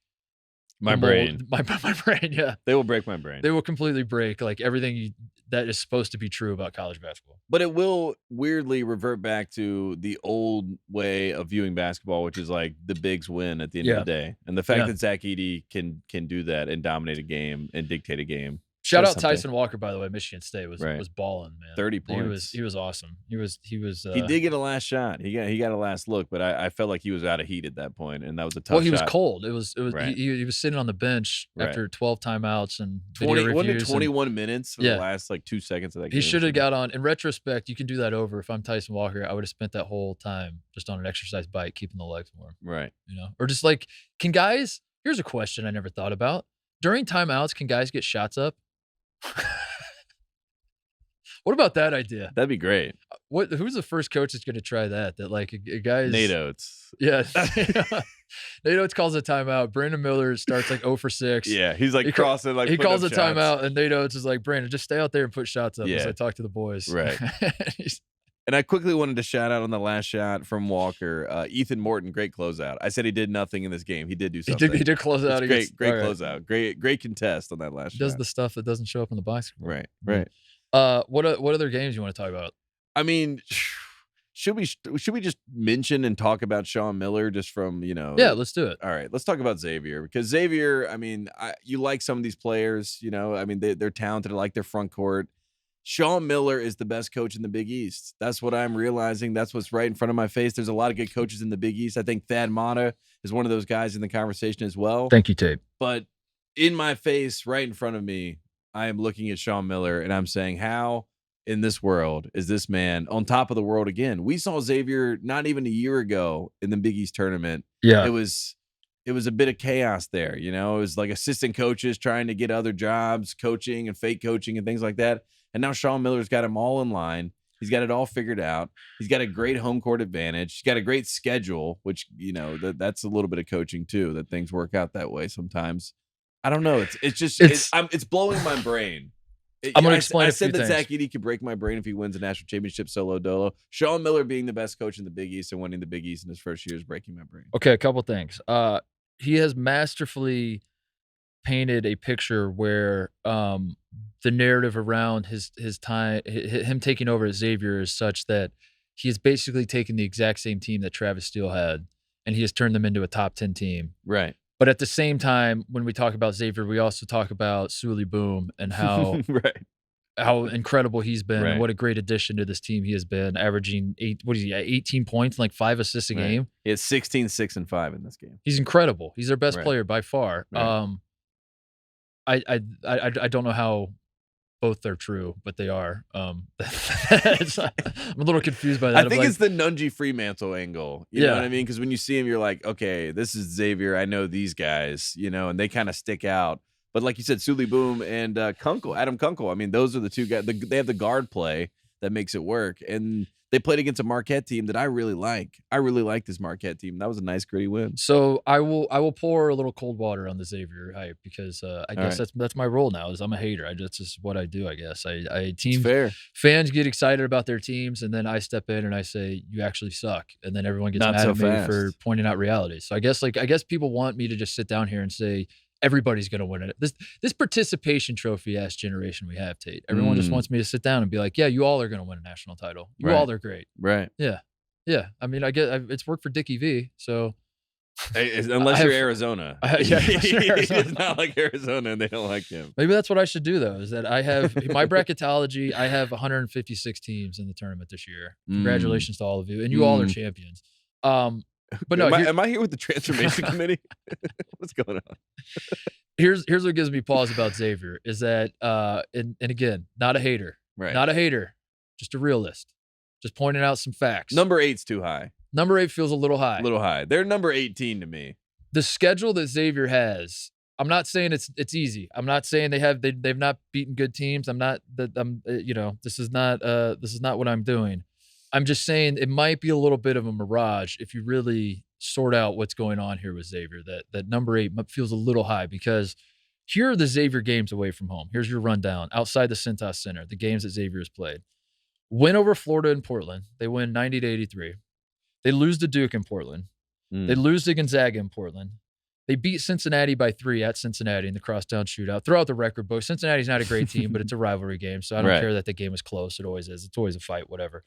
my brain. My brain, yeah. They will break my brain. They will completely break like everything that is supposed to be true about college basketball. But it will weirdly revert back to the old way of viewing basketball, which is like the bigs win at the end of the day. And the fact that Zach Edey can do that and dominate a game and dictate a game. Shout out Tyson Walker, by the way. Michigan State was balling, man. 30 points. He was awesome. He was. He did get a last shot. He got a last look, but I felt like he was out of heat at that point, and that was a tough. Well, he shot. was cold. It was. He was sitting on the bench after 12 timeouts and 21 minutes for the last 2 seconds of that game. He should have got on. In retrospect, you can do that over. If I'm Tyson Walker, I would have spent that whole time just on an exercise bike, keeping the legs warm. Right. Or just can guys? Here's a question I never thought about. During timeouts, can guys get shots up? What about that idea? That'd be great. Who's the first coach that's going to try that? That a guy's Nate Oates. Yeah. Nate Oates calls a timeout. Brandon Miller starts 0 for 6. Yeah, he's crossing he calls a timeout, and Nate Oates is like, Brandon, just stay out there and put shots up as I talk to the boys. Right. And I quickly wanted to shout out on the last shot from Walker, Ethan Morton, great closeout. I said he did nothing in this game. He did do something. He did close out. Great closeout. Great contest on that last shot. He does the stuff that doesn't show up in the box score. Right. What other games you want to talk about? I mean, should we just mention and talk about Sean Miller just from Yeah, let's do it. All right, let's talk about Xavier, because Xavier, I mean, you like some of these players, I mean, they're talented. I like their front court. Sean Miller is the best coach in the Big East. That's what I'm realizing. That's what's right in front of my face. There's a lot of good coaches in the Big East. I think Thad Matta is one of those guys in the conversation as well. Thank you, Tate. But in my face, right in front of me, I am looking at Sean Miller, and I'm saying, how in this world is this man on top of the world again? We saw Xavier not even a year ago in the Big East tournament. Yeah. It was a bit of chaos there. It was like assistant coaches trying to get other jobs, coaching and fake coaching and things like that. And now Sean Miller's got them all in line. He's got it all figured out. He's got a great home court advantage. He's got a great schedule, which, that's a little bit of coaching too, that things work out that way sometimes. I don't know. It's blowing my brain. I'm going to explain I said that Zach Edey could break my brain if he wins a national championship solo dolo. Sean Miller being the best coach in the Big East and winning the Big East in his first year is breaking my brain. Okay, a couple things. He has masterfully painted a picture where the narrative around his time, him taking over at Xavier, is such that he has basically taken the exact same team that Travis Steele had, and he has turned them into a top 10 team. Right. But at the same time, when we talk about Xavier, we also talk about Sully Boom and how how incredible he's been and what a great addition to this team he has been, averaging 18 points and 5 assists a game. He has 16, 6, and 5 in this game. He's incredible. He's their best player by far. I don't know how both are true, but they are. I'm a little confused by that. I think it's the Nunji Fremantle angle. You know what I mean? Because when you see him, you're like, okay, this is Xavier. I know these guys, and they kind of stick out. But like you said, Sully Boom and Adam Kunkel, I mean, those are the two guys. They have the guard play that makes it work. And they played against a Marquette team that I really like. I really like this Marquette team. That was a nice, gritty win. So I will pour a little cold water on the Xavier hype, because I guess that's my role now. Is I'm a hater. That's just what I do. I guess fans get excited about their teams, and then I step in and I say, you actually suck, and then everyone gets mad at me for pointing out reality. So I guess people want me to just sit down here and say, everybody's going to win it. This participation trophy-ass generation we have, Tate. Everyone just wants me to sit down and be like, yeah, you all are going to win a national title. You all are great. Right. Yeah. Yeah. I mean, it's worked for Dickie V, so. Unless you're Arizona. It's not like Arizona and they don't like him. Maybe that's what I should do, though, is that I have my bracketology. I have 156 teams in the tournament this year. Congratulations to all of you. And you all are champions. But no, am I here with the transformation committee? What's going on? Here's what gives me pause about Xavier is that, and again, not a hater, not a hater, just a realist, just pointing out some facts. Number 8's too high. Number 8 feels a little high. They're number 18 to me. The schedule that Xavier has, I'm not saying it's easy. I'm not saying they've not beaten good teams. This is not what I'm doing. I'm just saying it might be a little bit of a mirage if you really sort out what's going on here with Xavier. That number 8 feels a little high, because here are the Xavier games away from home. Here's your rundown. Outside the Cintas Center, the games that Xavier has played. Win over Florida and Portland. They win 90-83. They lose to Duke in Portland. They lose to Gonzaga in Portland. They beat Cincinnati by 3 at Cincinnati in the crosstown shootout. Throughout the record book, Cincinnati's not a great team, but it's a rivalry game, so I don't care that the game is close. It always is. It's always a fight, whatever.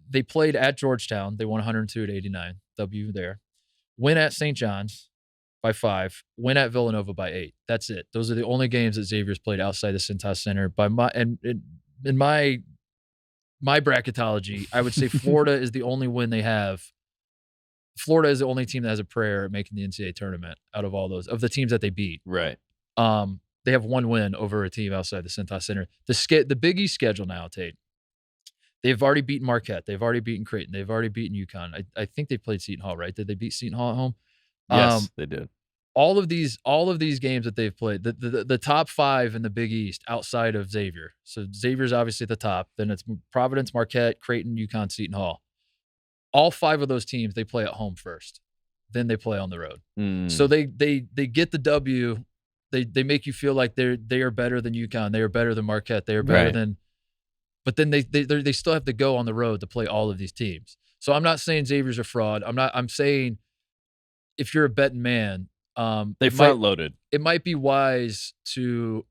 They played at Georgetown. They won 102-89. W there. Win at St. John's. by 5, win at Villanova by 8. That's it. Those are the only games that Xavier's played outside the Cintas Center. In my bracketology, I would say Florida is the only win they have. Florida is the only team that has a prayer at making the NCAA tournament out of all those, of the teams that they beat. Right. They have one win over a team outside the Cintas Center. The Big East schedule now, Tate. They've already beaten Marquette. They've already beaten Creighton. They've already beaten UConn. I think they played Seton Hall, right? Did they beat Seton Hall at home? Yes, they did. All of these games that they've played, the top 5 in the Big East outside of Xavier. So Xavier's obviously at the top. Then it's Providence, Marquette, Creighton, UConn, Seton Hall. All 5 of those teams, they play at home first. Then they play on the road. So they get the W. They make you feel like they are better than UConn. They are better than Marquette. They are better than. But then they still have to go on the road to play all of these teams. So I'm not saying Xavier's a fraud. I'm saying if you're a betting man, they front loaded. It might be wise to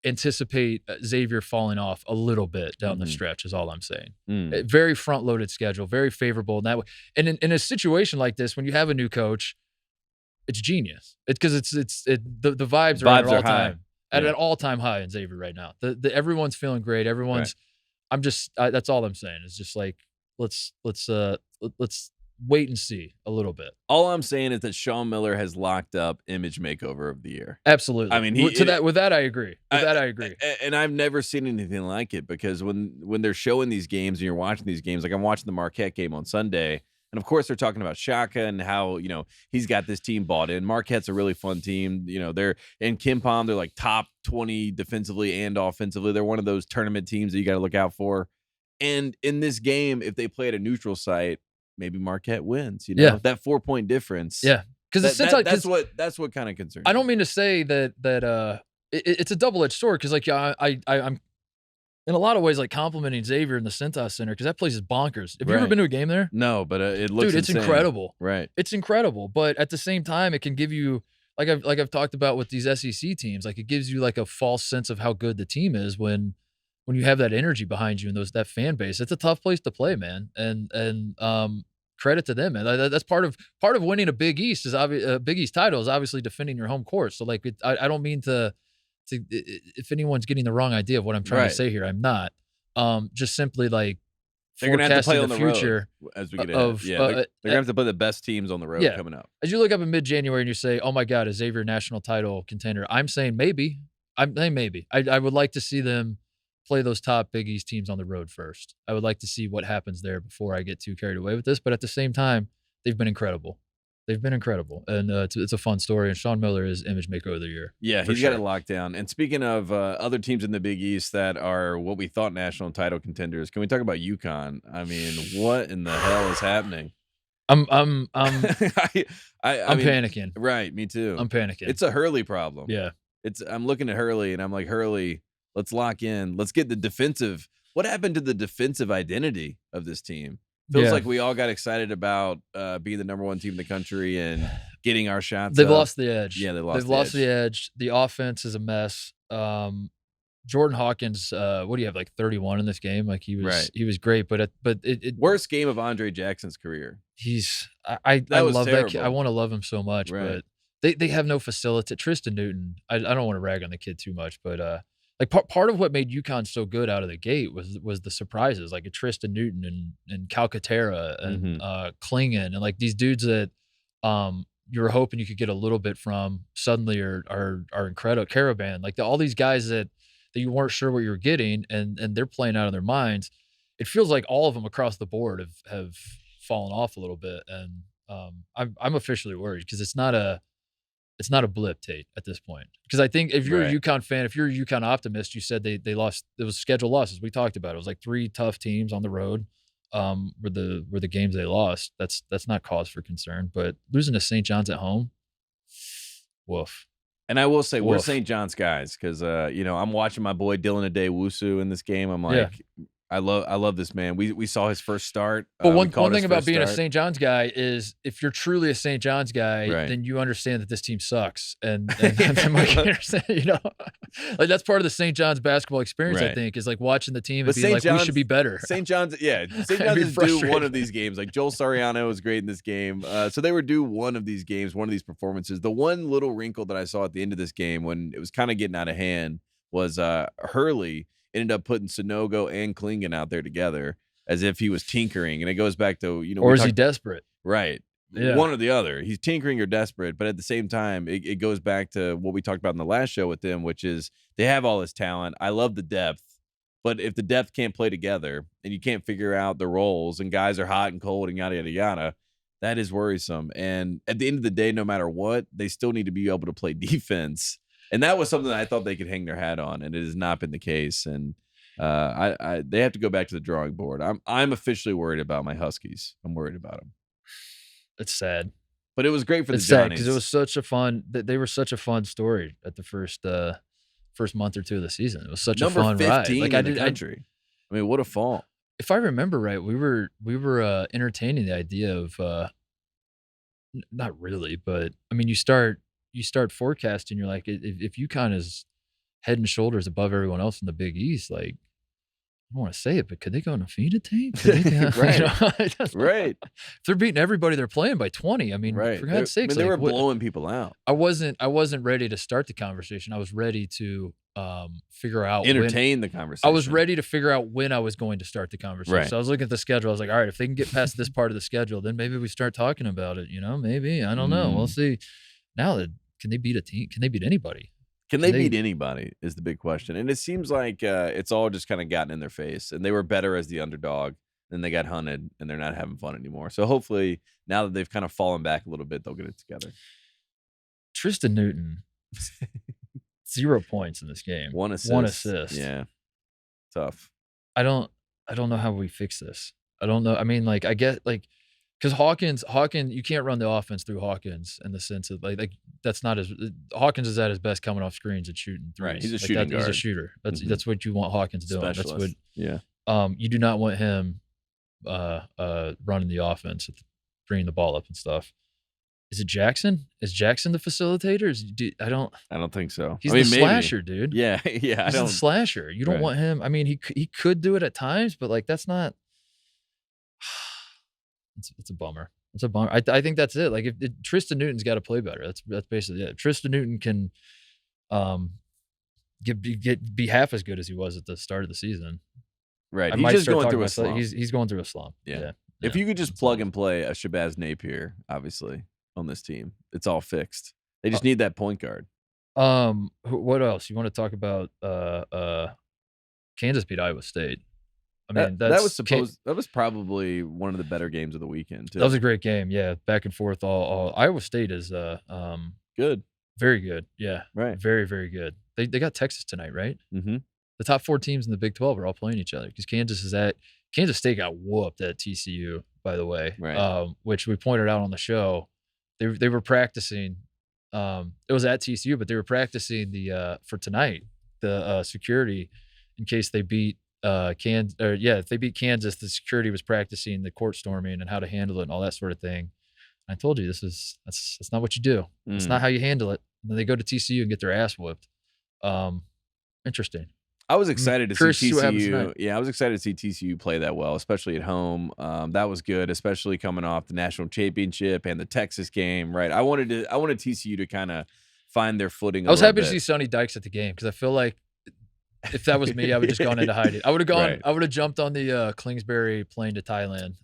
anticipate Xavier falling off a little bit down the stretch. Is all I'm saying. Very front loaded schedule, very favorable in that way. And in a situation like this, when you have a new coach, it's genius. It's because the vibes are at an all time. At an all-time high in Xavier right now. Everyone's feeling great. Everyone's. That's all I'm saying. Is just like let's wait and see a little bit. All I'm saying is that Sean Miller has locked up image makeover of the year. Absolutely. I mean, with that I agree. I agree. And I've never seen anything like it, because when they're showing these games and you're watching these games, like I'm watching the Marquette game on Sunday. And of course, they're talking about Shaka and how, he's got this team bought in. Marquette's a really fun team. They're in KenPom. They're like top 20 defensively and offensively. They're one of those tournament teams that you got to look out for. And in this game, if they play at a neutral site, maybe Marquette wins. That 4-point difference. Yeah, because that's what kind of concerns. I don't mean to say that it's a double-edged sword, because I'm in a lot of ways, like complimenting Xavier in the Cintas Center, because that place is bonkers. Have you ever been to a game there? No, but it looks it's insane. incredible. Right. It's incredible. But at the same time, it can give you, like I've talked about with these SEC teams, like it gives you like a false sense of how good the team is when you have that energy behind you and that fan base. It's a tough place to play, man. And credit to them, man. That's part of winning a Big East Big East title is obviously defending your home court. So like I don't mean to if anyone's getting the wrong idea of what I'm trying to say here, I'm not. Just simply like they're gonna have to play on the future road as we get ahead. They're gonna have to put the best teams on the road coming up. As you look up in mid-January and you say, "Oh my God, is Xavier national title contender?" I'm saying maybe. I'm saying maybe. I would like to see them play those top Big East teams on the road first. I would like to see what happens there before I get too carried away with this. But at the same time, they've been incredible. And it's a fun story. And Sean Miller is image maker of the year. Yeah, he's got it locked down. And speaking of other teams in the Big East that are what we thought national title contenders, can we talk about UConn? I mean, what in the hell is happening? I'm I mean, panicking. Right, me too. I'm panicking. It's a Hurley problem. Yeah. I'm looking at Hurley and I'm like, Hurley, let's lock in. Let's get the defensive. What happened to the defensive identity of this team? Feels like we all got excited about being the number 1 team in the country and getting our shots. They've lost the edge. Yeah, they've lost the edge. The offense is a mess. Jordan Hawkins, what do you have, like 31 in this game? Like he was great, but worst game of Andre Jackson's career. I love that kid. I want to love him so much, right. But they have no facility. Tristan Newton, I don't want to rag on the kid too much, but like part of what made UConn so good out of the gate was the surprises, like a Tristan Newton and Calcaterra and Klingon, and like these dudes that you were hoping you could get a little bit from suddenly are incredible. Caravan, like all these guys that you weren't sure what you were getting, and they're playing out of their minds. It feels like all of them across the board have fallen off a little bit, and I'm officially worried because it's not a blip, Tate, at this point. Because I think if you're a UConn fan, if you're a UConn optimist, you said they lost. It was scheduled losses. We talked about it. It was like 3 tough teams on the road. Were the games they lost. That's not cause for concern. But losing to St. John's at home, woof. And I will say, we're St. John's guys because I'm watching my boy Dylan Adewusu in this game. I'm like, I love this man. We saw his first start. But one thing about being a St. John's guy is if you're truly a St. John's guy, then you understand that this team sucks. And Mike understand, like that's part of the St. John's basketball experience, I think, is like watching the team and being like, we should be better. St. John's, St. John's is due one of these games. Like Joel Sariano was great in this game. So they were due one of these games, one of these performances. The one little wrinkle that I saw at the end of this game when it was kind of getting out of hand was Hurley ended up putting Sonogo and Klingon out there together as if he was tinkering. And it goes back to, or is he desperate? Right. Yeah. One or the other. He's tinkering or desperate. But at the same time, it goes back to what we talked about in the last show with them, which is they have all this talent. I love the depth. But if the depth can't play together and you can't figure out the roles and guys are hot and cold and yada, yada, yada, that is worrisome. And at the end of the day, no matter what, they still need to be able to play defense. And that was something that I thought they could hang their hat on, and it has not been the case. And they have to go back to the drawing board. I'm officially worried about my Huskies. I'm worried about them. It's sad, but it was great for the Johnnies Johnnies because it was such a fun. They were such a fun story at the first month or two of the season. It was such a fun ride. Like in the country. I mean, what a fall! If I remember right, we were entertaining the idea of not really, but I mean, you start forecasting. You're like, if UConn is head and shoulders above everyone else in the Big East, like I don't want to say it, but could they go on a FINA team? Right. Right. If they're beating everybody they're playing by 20, I mean, for God's sakes, they were blowing people out. I wasn't ready to start the conversation. I was ready to figure out entertain the conversation. I was ready to figure out when I was going to start the conversation. Right. So I was looking at the schedule. I was like, all right, if they can get past this part of the schedule, then maybe we start talking about it. Maybe. I don't know. We'll see. Now that can they beat a team? Can they beat anybody? Can they beat anybody is the big question. And it seems like it's all just kind of gotten in their face. And they were better as the underdog. Then they got hunted, and they're not having fun anymore. So hopefully, now that they've kind of fallen back a little bit, they'll get it together. Tristan Newton, 0 points in this game. One assist. Yeah, tough. I don't know how we fix this. I don't know. I mean, like I get like. Because Hawkins, you can't run the offense through Hawkins in the sense of like that's not Hawkins is at his best coming off screens and shooting threes. Right, he's a shooting guard. He's a shooter. That's what you want Hawkins doing. Specialist. That's what. You do not want him running the offense, bringing the ball up and stuff. Is it Jackson? Is Jackson the facilitator? I don't think so. He's the slasher, dude. Yeah. He's the slasher. You don't want him. I mean, he could do it at times, but like that's not. It's a bummer. It's a bummer. I think that's it. Like if Tristan Newton's got to play better. That's basically it. Tristan Newton can be half as good as he was at the start of the season. Right. He's just going through a slump. He's going through a slump. Yeah. If you could just plug and play a Shabazz Napier, obviously, on this team, it's all fixed. They just need that point guard. What else? You want to talk about Kansas beat Iowa State. I mean, that was probably one of the better games of the weekend, too. That was a great game. Yeah. Back and forth. All Iowa State is good. Very good. Yeah. Right. Very, very good. They got Texas tonight, right? Mm-hmm. The top 4 teams in the Big 12 are all playing each other because Kansas State got whooped at TCU, by the way, right. Which we pointed out on the show. They were practicing. It was at TCU, but they were practicing for tonight the security in case they beat if they beat Kansas. The security was practicing the court storming and how to handle it and all that sort of thing. I told you that's not what you do. It's not how you handle it. And then they go to TCU and get their ass whooped. Interesting. I was excited to see TCU. Yeah, I was excited to see TCU play that well, especially at home. That was good, especially coming off the national championship and the Texas game. Right. I wanted TCU to kind of find their footing. I was happy to see Sonny Dykes at the game because I feel like if that was me, I would just gone into hiding. I would have gone. Right. I would have jumped on the Kingsbury plane to Thailand,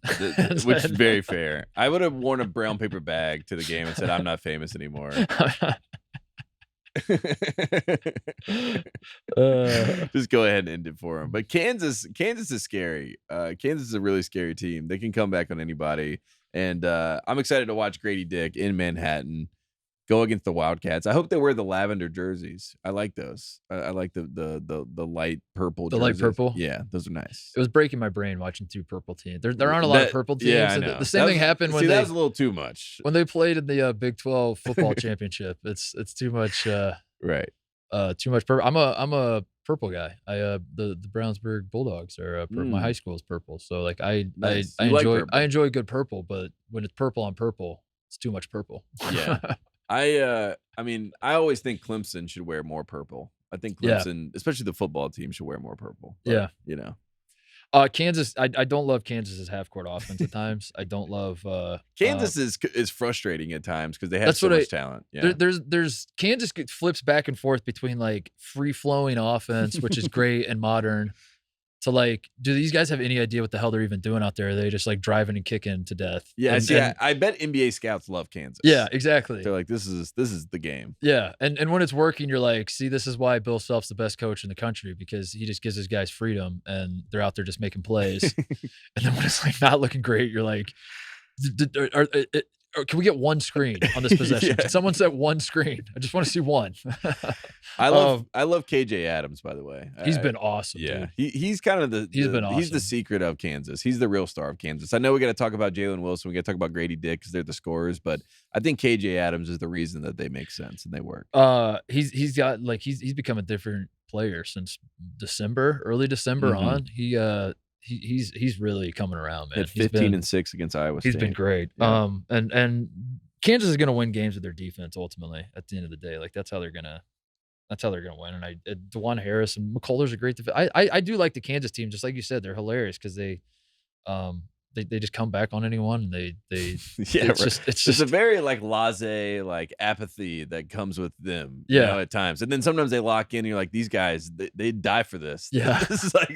which is very fair. I would have worn a brown paper bag to the game and said, "I'm not famous anymore." Just go ahead and end it for him. But Kansas is scary. Kansas is a really scary team. They can come back on anybody, and I'm excited to watch Grady Dick in Manhattan go against the Wildcats. I hope they wear the lavender jerseys. I like those. I like the light purple. The light purple. Yeah, those are nice. It was breaking my brain watching 2 purple teams. There aren't a lot of purple teams. Yeah, I know. The same thing happened when that was a little too much when they played in the Big 12 football championship. It's too much. Right. Too much purple. I'm a purple guy. The Brownsburg Bulldogs are my high school is purple. So like Nice. I You like enjoy purple. good purple, but when it's purple on purple, it's too much purple. Yeah. I mean, I always think Clemson should wear more purple. I think Yeah. Clemson, especially the football team, should wear more purple. But, Yeah. you know. Kansas, I don't love Kansas's half court offense at times. I don't love Kansas is frustrating at times because they have that's so what much talent. Yeah. There's Kansas flips back and forth between like free flowing offense, which is great and modern, to like, do these guys have any idea what the hell they're even doing out there? Are they just like driving and kicking to death? Yeah, I bet NBA scouts love Kansas. Yeah, exactly. They're like, this is the game. Yeah, and when it's working, you're like, see, this is why Bill Self's the best coach in the country, because he just gives his guys freedom and they're out there just making plays. And then when it's like not looking great, you're like, can we get one screen on this possession? Yeah. Can someone set one screen? I just want to see one. I love KJ Adams, by the way. He's been awesome. Yeah, dude. he's kind of been awesome. He's the secret of Kansas. He's the real star of Kansas. I know we got to talk about Jalen Wilson. We got to talk about Grady Dick because they're the scorers, but I think KJ Adams is the reason that they make sense and they work. He's got like he's become a different player since early December on. He's really coming around, man. At 15-6 against Iowa State. He's been great. Yeah. And Kansas is going to win games with their defense ultimately. At the end of the day, like that's how they're gonna win. And DeJuan Harris and McCullers are great. I do like the Kansas team, just like you said. They're hilarious because they just come back on anyone. And they yeah, it's just a very like laissez, like apathy that comes with them. Yeah, you know, at times, and then sometimes they lock in. And you're like, these guys, they die for this. Yeah, this is like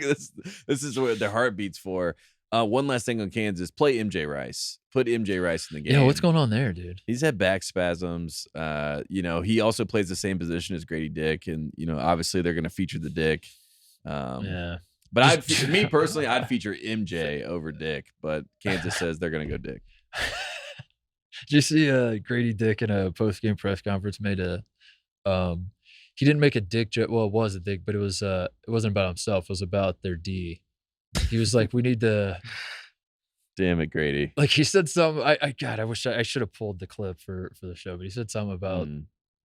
this is what their heart beats for. One last thing on Kansas: play MJ Rice. Put MJ Rice in the game. Yeah, what's going on there, dude? He's had back spasms. You know, he also plays the same position as Grady Dick, and you know, obviously they're going to feature the Dick. Yeah. But me personally, I'd feature MJ over Dick, but Kansas says they're going to go Dick. Did you see Grady Dick in a post-game press conference made a he didn't make a Dick joke. Well, it was a Dick, but it wasn't about himself. It was about their D. He was like, we need to damn it, Grady. Like he said something. I wish I should have pulled the clip for the show, but he said something about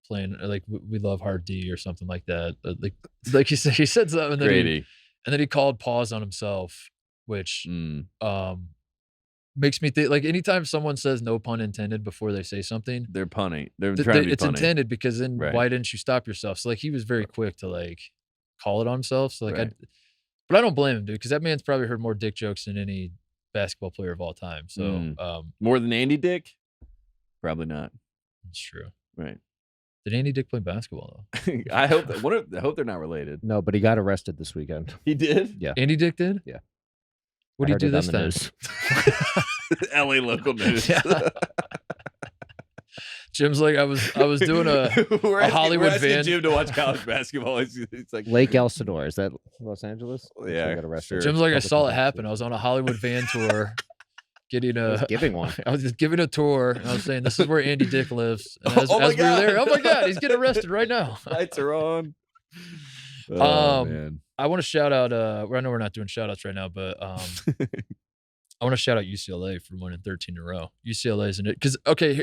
playing like we love hard D or something like that. Like he said something. Grady. And then he called pause on himself, which makes me think like anytime someone says no pun intended before they say something, they're punning. They're trying to be it's punny. intended because then why didn't you stop yourself? So like he was very quick to like call it on himself. So like but I don't blame him, dude, because that man's probably heard more dick jokes than any basketball player of all time. So more than Andy Dick? Probably not. That's true. Right. Did Andy Dick play basketball though? I hope they're not related. No, but he got arrested this weekend. He did? Yeah. Andy Dick did? Yeah. What did he do this time? LA local news. Yeah. Jim's like, I was doing a Hollywood van. Jim to watch college basketball. He's like Lake Elsinore. Is that Los Angeles? Yeah. Got arrested. Jim's like, I saw it happen. I was on a Hollywood van tour. Giving one. I was just giving a tour. And I was saying, this is where Andy Dick lives. And as we were there, oh my God, he's getting arrested right now. Lights are on. Oh, man. I want to shout out. I know we're not doing shout outs right now, but I want to shout out UCLA for winning 13 in a row. UCLA isn't it? Because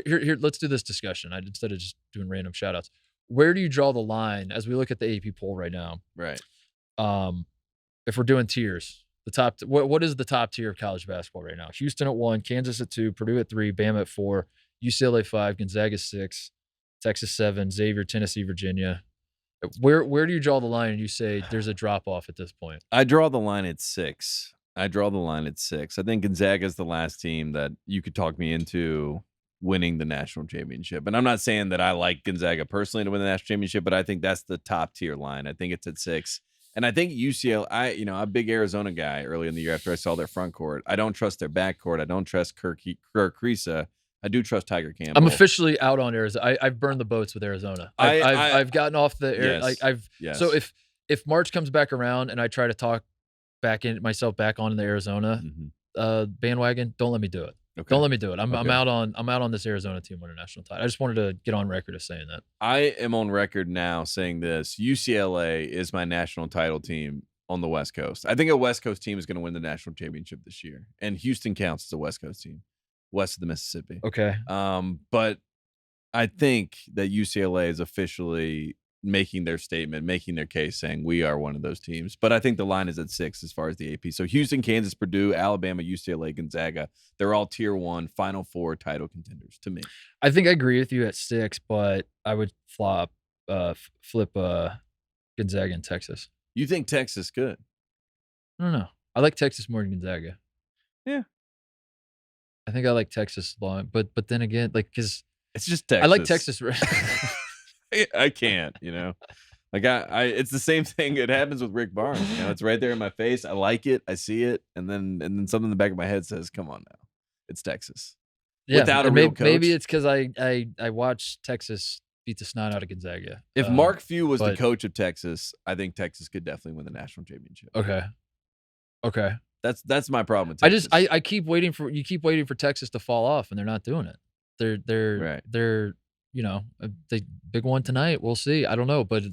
here, let's do this discussion. Instead of just doing random shout outs. Where do you draw the line as we look at the AP poll right now? Right. If we're doing tiers. The top, what is the top tier of college basketball right now? Houston at 1, Kansas at 2, Purdue at 3, Bama at 4, UCLA 5, Gonzaga 6, Texas 7, Xavier, Tennessee, Virginia. Where do you draw the line and you say there's a drop off at this point? I draw the line at 6. I think Gonzaga is the last team that you could talk me into winning the national championship. And I'm not saying that I like Gonzaga personally to win the national championship, but I think that's the top tier line. I think it's at 6. And I think UCLA, I'm a big Arizona guy early in the year after I saw their front court. I don't trust their back court. I don't trust Kerr Kriisa. I do trust Tiger Campbell. I'm officially out on Arizona. I've burned the boats with Arizona. I've gotten off the air. Yes. So if March comes back around and I try to talk myself back on the Arizona bandwagon, don't let me do it. Okay. Don't let me do it. I'm out on this Arizona team winning national title. I just wanted to get on record as saying that. I am on record now saying this. UCLA is my national title team on the West Coast. I think a West Coast team is going to win the national championship this year. And Houston counts as a West Coast team, west of the Mississippi. Okay. But I think that UCLA is officially making their statement, making their case, saying we are one of those teams. But I think the line is at 6 as far as the AP. So Houston, Kansas, Purdue, Alabama, UCLA, Gonzaga, they're all tier 1 Final Four title contenders to me. I think I agree with you at 6, but I would flip Gonzaga and Texas. You think Texas could? I don't know. I like Texas more than Gonzaga. Yeah. I think I like Texas long, but then again, like, because it's just Texas. I like Texas. I can't, like I it's the same thing. It happens with Rick Barnes. It's right there in my face. I like it. I see it, and then something in the back of my head says, "Come on now, it's Texas." Yeah, without a real coach. Maybe it's because I watched Texas beat the snot out of Gonzaga. If Mark Few was the coach of Texas, I think Texas could definitely win the national championship. Okay. That's my problem with Texas. I keep waiting for Texas to fall off, and they're not doing it. They're they big one tonight. We'll see. I don't know, but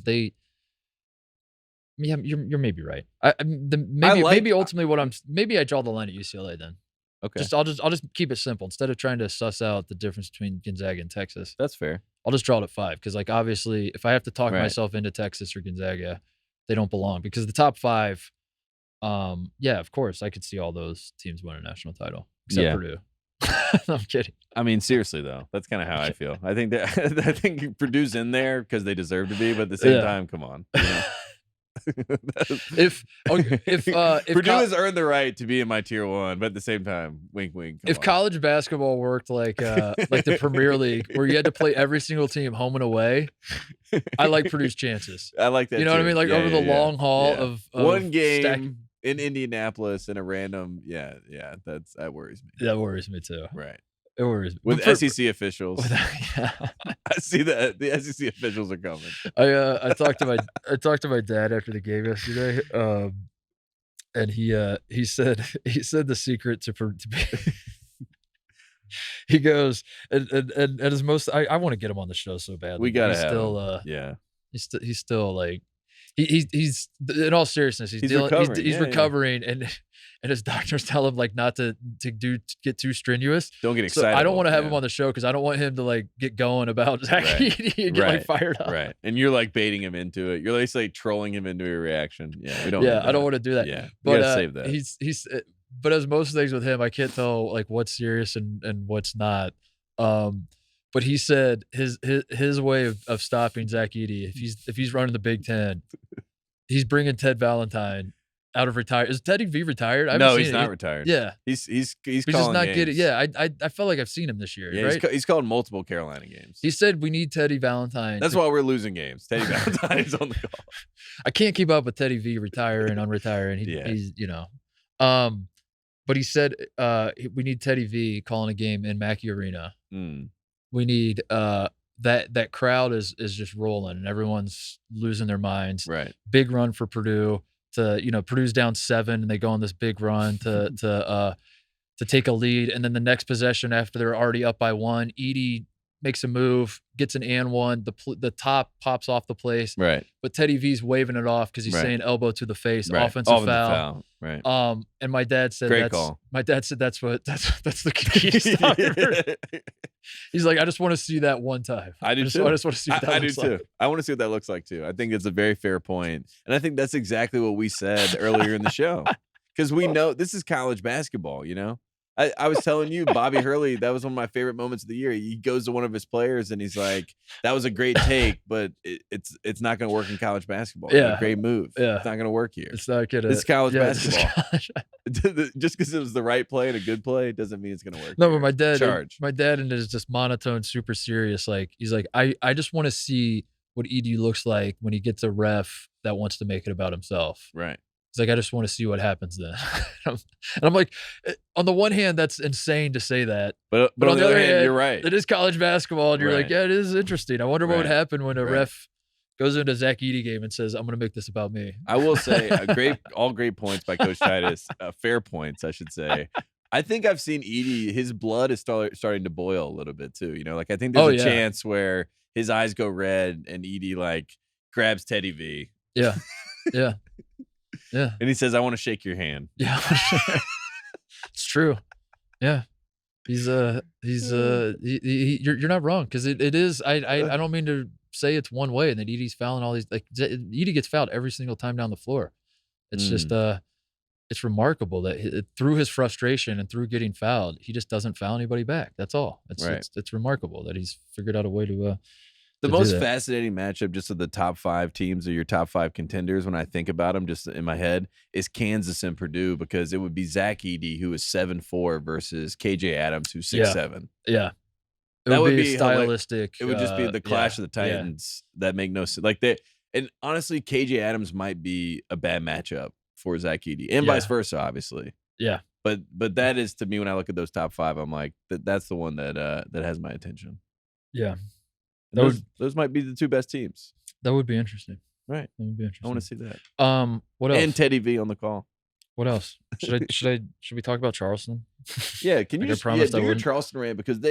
you're maybe right. Maybe ultimately maybe I draw the line at UCLA then. Okay. I'll just keep it simple instead of trying to suss out the difference between Gonzaga and Texas. That's fair. I'll just draw it at 5 because, like, obviously, if I have to talk myself into Texas or Gonzaga, they don't belong because the top 5. Yeah, of course, I could see all those teams win a national title except Purdue. No, I'm kidding. I mean, seriously though, that's kind of how I feel. I think Purdue's in there because they deserve to be, but at the same time, come on. If Purdue has earned the right to be in my tier 1, but at the same time, wink, wink. If college basketball worked like the Premier League, where you had to play every single team home and away, I like Purdue's chances. I like that. You know what I mean? Like over the long haul of one game in Indianapolis in a random, that worries me. That worries me too. Right. It worries me. With SEC officials. I see that the SEC officials are coming. I talked to my dad after the game yesterday, and he said the secret to be. He goes and his most. I want to get him on the show so badly. We gotta have still him. He's still like he's in all seriousness he's recovering and his doctors tell him like not to get too strenuous. Don't get excited. So I don't want to have him on the show because I don't want him to like get going about Zach Edey and get like fired up. Right. And you're like baiting him into it. You're like trolling him into a reaction. Yeah. We don't. Yeah. I don't want to do that. Yeah. But we gotta save that. He's but as most things with him, I can't tell like what's serious and what's not. But he said his way of stopping Zach Edey, if he's running the Big Ten, he's bringing Ted Valentine out of retire. Is Teddy V retired? No, he's not retired. Yeah, he's just calling not games. getting. Yeah, I felt like I've seen him this year. Yeah, right? he's called multiple Carolina games. He said we need Teddy Valentine. That's why we're losing games. Teddy Valentine is on the call. I can't keep up with Teddy V retiring, unretiring. He's but he said we need Teddy V calling a game in Mackey Arena. We need that crowd is just rolling and everyone's losing their minds. Right. Big run for Purdue to Purdue's down 7 and they go on this big run to take a lead, and then the next possession after they're already up by 1, Edey makes a move, gets an and one, the top pops off the place. Right. But Teddy V's waving it off because he's saying elbow to the face, offensive foul. Right. And my dad said Great call. My dad said that's the key to stop it. He's like, I just want to see that one time. I do too. I just want to see what that I looks do too. like. I want to see what that looks like too. I think it's a very fair point. And I think that's exactly what we said earlier in the show. Because we know this is college basketball, I was telling you, Bobby Hurley, that was one of my favorite moments of the year. He goes to one of his players and he's like, that was a great take, but it's not going to work in college basketball. Yeah. Great move. Yeah. It's not going to work here. It's not going to. It's college basketball. Just because it was the right play and a good play doesn't mean it's going to work. No, here. but my dad and is just monotone, super serious. Like, he's like, I just want to see what Edey looks like when he gets a ref that wants to make it about himself. Right. He's like, I just want to see what happens then. And I'm like, on the one hand, that's insane to say that. But on the other hand, you're right. It is college basketball. And you're like, yeah, it is interesting. I wonder what would happen when a ref goes into a Zach Edey game and says, I'm going to make this about me. I will say all great points by Coach Titus. Fair points, I should say. I think I've seen Edey, his blood is starting to boil a little bit too. Like I think there's a chance where his eyes go red and Edey like grabs Teddy V. Yeah. Yeah. Yeah. And he says, I want to shake your hand. Yeah. It's true. Yeah. You're not wrong. Cause it is, I don't mean to say it's one way and then Edey's fouling all these. Like Edey gets fouled every single time down the floor. It's just it's remarkable that through his frustration and through getting fouled, he just doesn't foul anybody back. That's all. It's remarkable that he's figured out a way to. The most fascinating matchup just of the top 5 teams or your top 5 contenders when I think about them just in my head is Kansas and Purdue, because it would be Zach Edey, who is 7'4", versus KJ Adams, who's 6'7". Yeah. That would be stylistic. It would just be the clash of the Titans that make no sense. Like and honestly, KJ Adams might be a bad matchup for Zach Edey, and vice versa, obviously. Yeah. But that is, to me, when I look at those top 5, I'm like, that's the one that has my attention. Yeah. Those might be the 2 best teams. That would be interesting. Right. That would be interesting. I want to see that. What else? And Teddy V on the call. What else? Should we talk about Charleston? Yeah, can you do your Charleston rant? Because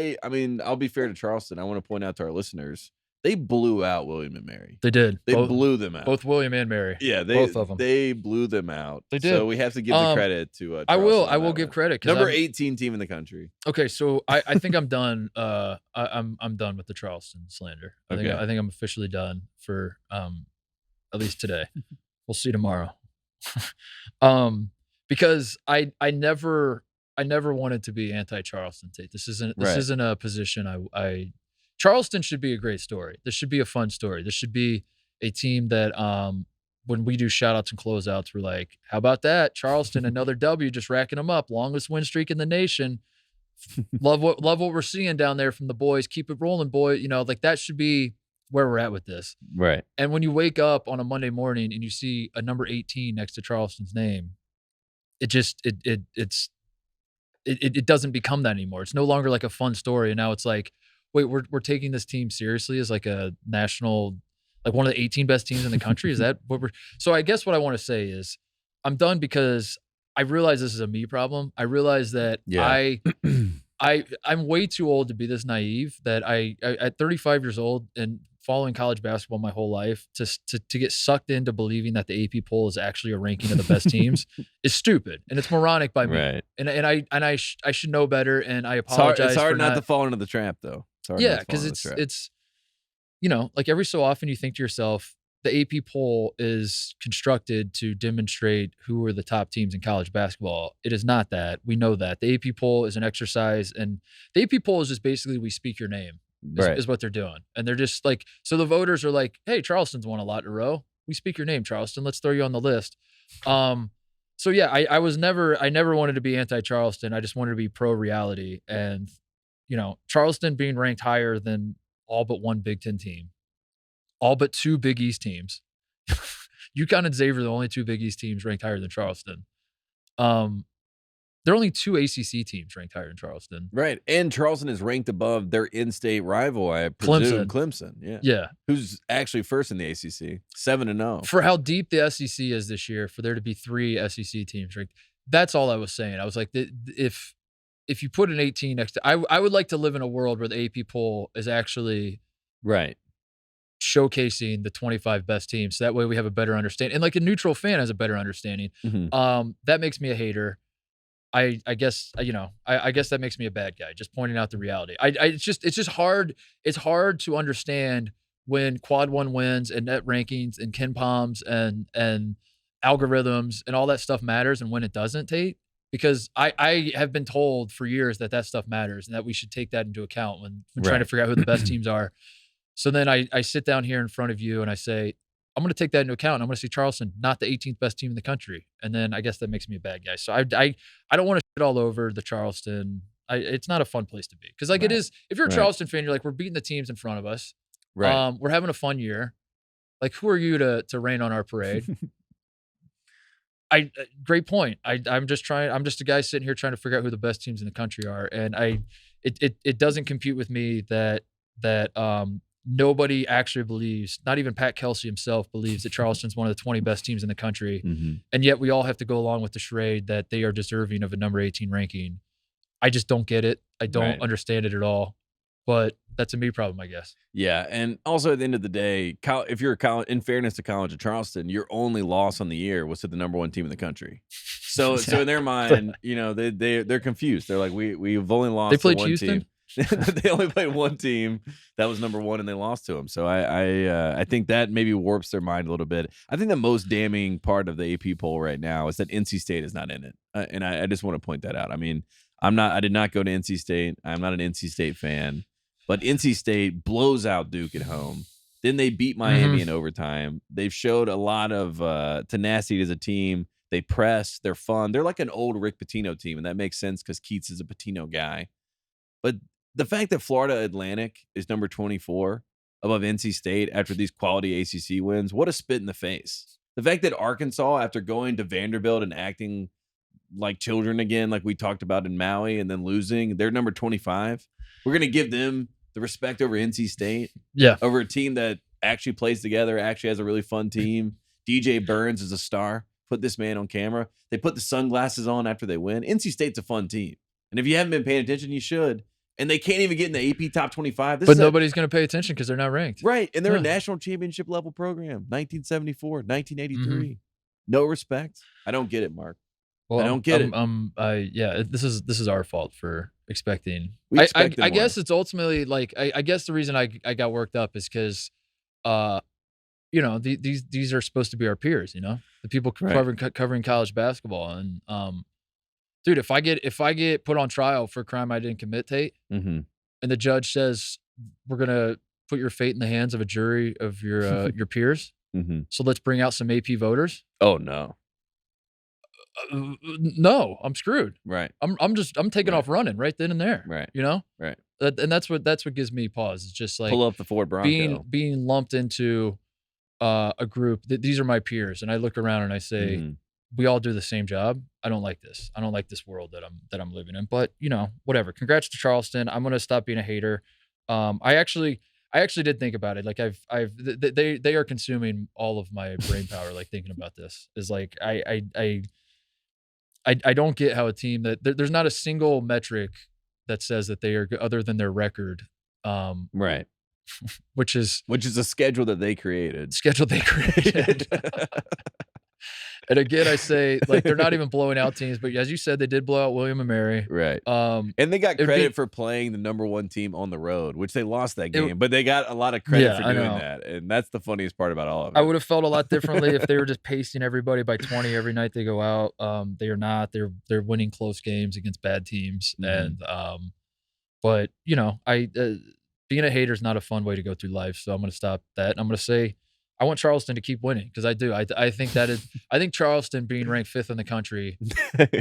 I'll be fair to Charleston. I want to point out to our listeners, they blew out William and Mary. They did. They blew them out. Both William and Mary. Yeah, both of them. They blew them out. They did. So we have to give the credit to Charleston. I will give credit. Number 18 team in the country. Okay, so I think I'm done. I'm done with the Charleston slander. I think I'm officially done for at least today. We'll see tomorrow. Because I never wanted to be anti-Charleston Tate. This isn't a position Charleston should be a great story. This should be a fun story. This should be a team that when we do shoutouts and closeouts, we're like, how about that? Charleston, another W, just racking them up. Longest win streak in the nation. Love what we're seeing down there from the boys. Keep it rolling, boy. You know, like that should be where we're at with this. Right. And when you wake up on a Monday morning and you see a number 18 next to Charleston's name, it doesn't become that anymore. It's no longer like a fun story. And now it's like, wait, we're taking this team seriously as like a national, like one of the 18 best teams in the country. Is that what so I guess what I want to say is I'm done because I realize this is a me problem. I realize that I'm way too old to be this naive, that I at 35 years old and following college basketball my whole life to get sucked into believing that the AP poll is actually a ranking of the best teams is stupid, and it's moronic by me. Right. And I should know better, and I apologize. It's hard not to fall into the trap, though. Because it's you know, like every so often you think to yourself, the AP poll is constructed to demonstrate who are the top teams in college basketball. It is not that. We know that. The AP poll is an exercise, and the AP poll is just basically we speak your name is what they're doing. And they're just like, so the voters are like, hey, Charleston's won a lot in a row. We speak your name, Charleston. Let's throw you on the list. So yeah, I never wanted to be anti-Charleston. I just wanted to be pro-reality. And, you know, Charleston being ranked higher than all but one Big Ten team, all but 2 Big East teams. UConn and Xavier are the only 2 Big East teams ranked higher than Charleston. There are only 2 ACC teams ranked higher than Charleston. Right. And Charleston is ranked above their in-state rival, I presume. Clemson. Yeah. Who's actually first in the ACC, 7-0. For how deep the SEC is this year, for there to be 3 SEC teams ranked, that's all I was saying. I was like, if you put an 18 next to, I would like to live in a world where the AP poll is actually showcasing the 25 best teams. So that way we have a better understanding, and like a neutral fan has a better understanding. That makes me a hater. I guess, you know, I guess that makes me a bad guy, just pointing out the reality. It's just hard. It's hard to understand when quad 1 wins and net rankings and KenPoms and algorithms and all that stuff matters, and when it doesn't, Tate. Because I have been told for years that stuff matters and that we should take that into account when trying to figure out who the best teams are. So then I sit down here in front of you and I say, I'm going to take that into account. I'm going to see Charleston, not the 18th best team in the country. And then I guess that makes me a bad guy. So I don't want to shit all over the Charleston. It's not a fun place to be. Because like it is, if you're a Charleston fan, you're like, we're beating the teams in front of us. Right. We're having a fun year. Like, who are you to rain on our parade? Great point. I'm just a guy sitting here trying to figure out who the best teams in the country are. And it doesn't compute with me that nobody actually believes, not even Pat Kelsey himself believes that Charleston's one of the 20 best teams in the country. And yet we all have to go along with the charade that they are deserving of a number 18 ranking. I just don't get it. I don't understand it at all. But that's a me problem, I guess. Yeah, and also at the end of the day, if you're in fairness to College of Charleston, your only loss on the year was to the number 1 team in the country. So in their mind, you know, they're confused. They're like, we've only lost. They played to one Houston. Team. They only played one team that was number 1, and they lost to them. So I think that maybe warps their mind a little bit. I think the most damning part of the AP poll right now is that NC State is not in it, and I just want to point that out. I mean, I did not go to NC State. I'm not an NC State fan, but NC State blows out Duke at home. Then they beat Miami in overtime. They've showed a lot of tenacity as a team. They press. They're fun. They're like an old Rick Pitino team, and that makes sense because Keats is a Pitino guy. But the fact that Florida Atlantic is number 24 above NC State after these quality ACC wins, what a spit in the face. The fact that Arkansas, after going to Vanderbilt and acting like children again, like we talked about in Maui, and then losing, they're number 25. We're going to give them the respect over NC State. Yeah. Over a team that actually plays together, actually has a really fun team. DJ Burns is a star. Put this man on camera. They put the sunglasses on after they win. NC State's a fun team. And if you haven't been paying attention, you should. And they can't even get in the AP top 25. But nobody's going to pay attention because they're not ranked. Right. And they're a national championship level program. 1974, 1983. No respect. I don't get it, Mark. Well, I don't get it. This is our fault for expecting. We expected I more. guess it's ultimately like I guess the reason I got worked up is because these are supposed to be our peers, the people covering college basketball. And dude, if I get put on trial for a crime I didn't commit, Tate, and the judge says we're gonna put your fate in the hands of a jury of your your peers, so let's bring out some AP voters. Oh no. No, I'm screwed. Right. I'm taking off running right then and there. Right. Right. And that's what gives me pause. It's just like pull up the Ford Bronco. Being lumped into a group. These are my peers, and I look around and I say, we all do the same job. I don't like this. I don't like this world that I'm living in. But whatever. Congrats to Charleston. I'm gonna stop being a hater. I actually did think about it. Like they are consuming all of my brain power. Like thinking about this is like I don't get how a team there's not a single metric that says that they are other than their record. Right. Which is a schedule that they created. And again, I say, like, they're not even blowing out teams, but as you said, they did blow out William and Mary. Right. And they got credit for playing the number 1 team on the road, which they lost that game, but they got a lot of credit for doing that. And that's the funniest part about all of it. I would have felt a lot differently if they were just pacing everybody by 20 every night they go out. They are not. They're winning close games against bad teams. And but being a hater is not a fun way to go through life. So I'm going to stop that. And I'm going to say, I want Charleston to keep winning because I do. I think I think Charleston being ranked 5th in the country,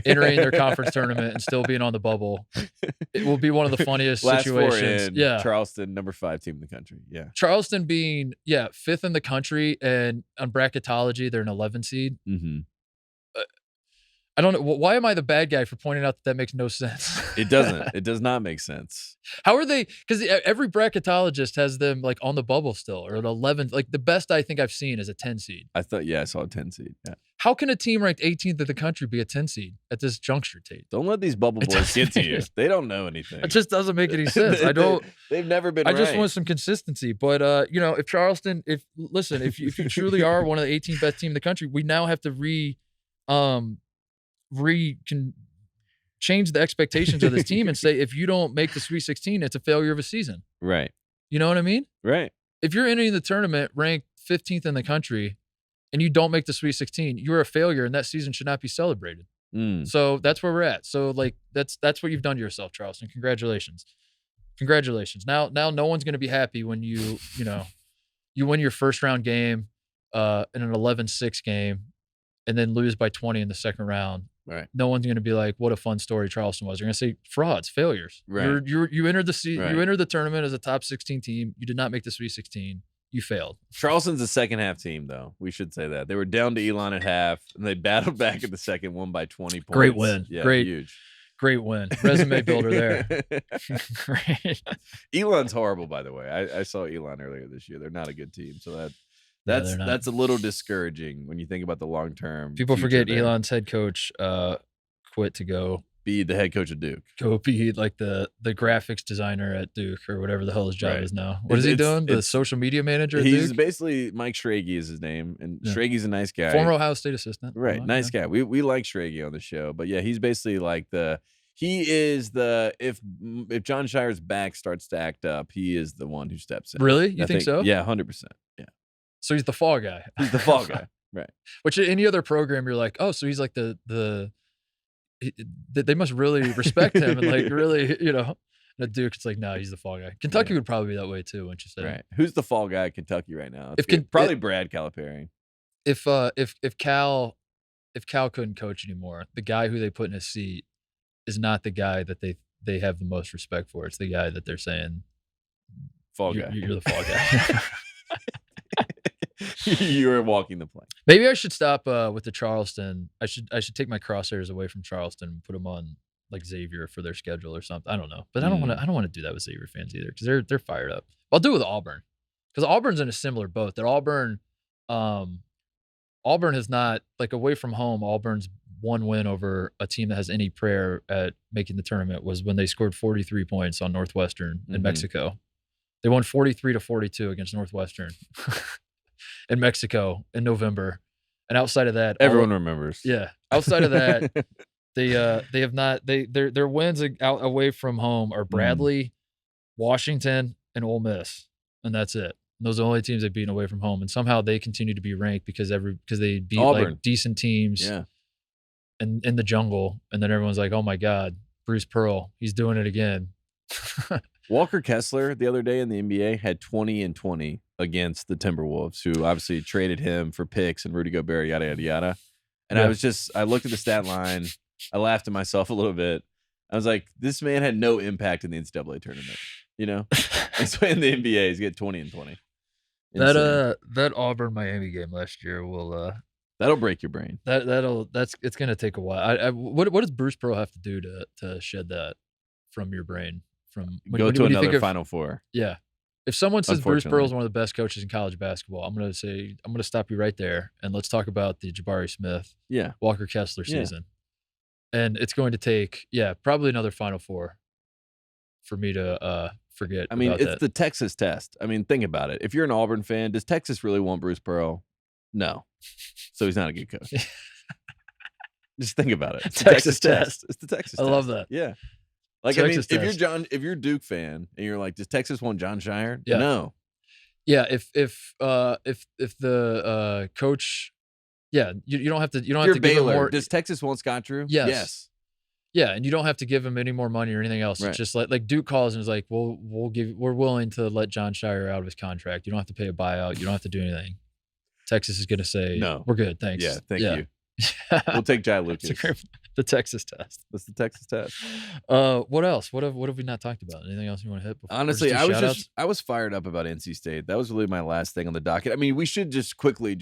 entering their conference tournament and still being on the bubble, it will be one of the funniest situations. Yeah, Charleston, number 5 team in the country. Yeah, Charleston being 5th in the country, and on Bracketology they're an 11 seed. I don't know. Why am I the bad guy for pointing out that makes no sense? It doesn't. It does not make sense. How are they? Because every bracketologist has them like on the bubble still, or an 11. Like the best I think I've seen is a 10 seed. I saw a 10 seed. Yeah. How can a team ranked 18th in the country be a 10 seed at this juncture, Tate? Don't let these bubble boys get to you. They don't know anything. It just doesn't make any sense. They've never been. I just want some consistency. But if Charleston, if you truly are one of the 18 best team in the country, we now have to change the expectations of this team and say, if you don't make the Sweet 16, it's a failure of a season. Right. You know what I mean? Right. If you're entering the tournament ranked 15th in the country and you don't make the Sweet 16, you're a failure, and that season should not be celebrated. So that's where we're at. So like that's what you've done to yourself, Charleston. Congratulations. Now no one's going to be happy when you win your first round game in an 11-6 game and then lose by 20 in the second round. Right. No one's going to be like, what a fun story Charleston was. They're going to say frauds, failures. Right. You entered you entered the tournament as a top 16 team. You did not make the Sweet 16. You failed. Charleston's a second half team, though. We should say that. They were down to Elon at half, and they battled back in the second, won by 20 points. Great win. Yeah, huge. Great win. Resume builder there. Great. Elon's horrible, by the way. I saw Elon earlier this year. They're not a good team, so that's a little discouraging when you think about the long term. People forget Elon's head coach quit to go be the head coach of Duke. Go be like the graphics designer at Duke or whatever the hell his job is now. What is he doing? The social media manager at Duke? He's basically Mike Schrage is his name, and Schrage's a nice guy. Former Ohio State assistant. Right, nice guy. We like Schrage on the show, but yeah, he's basically like He is if John Shire's back starts to act up, he is the one who steps in. Really? You think so? Yeah, 100%. Yeah. So he's the fall guy. He's the fall guy, right? Which any other program, you're like, oh, so he's like they must really respect him and like really, At Duke, it's like, no, he's the fall guy. Kentucky would probably be that way too, wouldn't you say? Right. Who's the fall guy at Kentucky right now? Probably Brad Calipari. If Cal couldn't coach anymore, the guy who they put in his seat is not the guy that they have the most respect for. It's the guy that they're saying, fall guy. You're the fall guy. You're walking the plank. Maybe I should stop with the Charleston. I should take my crosshairs away from Charleston and put them on like Xavier for their schedule or something. I don't know, but I don't want to do that with Xavier fans either because they're fired up. I'll do it with Auburn because Auburn's in a similar boat. That Auburn has not, like, away from home. Auburn's one win over a team that has any prayer at making the tournament was when they scored 43 points on Northwestern in Mexico. They won 43-42 against Northwestern in Mexico in November. And outside of that, everyone remembers. Yeah, outside of that, they have not. Their wins out away from home are Bradley, Washington, and Ole Miss, and that's it. Those are the only teams they've beaten away from home, and somehow they continue to be ranked because they beat Auburn, like decent teams, and in the jungle, and then everyone's like, oh my God, Bruce Pearl, he's doing it again. Walker Kessler the other day in the NBA had 20 and 20 against the Timberwolves, who obviously traded him for picks and Rudy Gobert, yada yada yada. And I looked at the stat line, I laughed at myself a little bit. I was like, this man had no impact in the NCAA tournament, And so in the NBA, he's getting 20 and 20. That Auburn Miami game last year will that'll break your brain. It's gonna take a while. What does Bruce Pearl have to do to shed that from your brain? Go to another Final Four. Yeah. If someone says Bruce Pearl is one of the best coaches in college basketball, I'm gonna stop you right there and let's talk about the Jabari Smith, Walker Kessler season. And it's going to take probably another Final Four for me to forget. I mean, about it's that. The Texas test. I mean, think about it. If you're an Auburn fan, does Texas really want Bruce Pearl? No. So he's not a good coach. Just think about it. It's the Texas test. It's the Texas test. I love that. Yeah. Like, Texas test. If you're a Duke fan and you're like, does Texas want John Shire? Yeah. No. Yeah. If the coach, you don't have to. You don't you're have to Baylor. give him more. Does Texas want Scott Drew? Yes. Yeah, and you don't have to give him any more money or anything else. Right. It's just like Duke calls and is like, we're willing to let John Shire out of his contract. You don't have to pay a buyout. You don't have to do anything. Texas is going to say, no, we're good. Thanks. Yeah, thank you. We'll take Jai Lucas. The Texas test. That's the Texas test. What else? What have we not talked about? Anything else you want to hit? Honestly, I was fired up about NC State. That was really my last thing on the docket. I mean, we should just quickly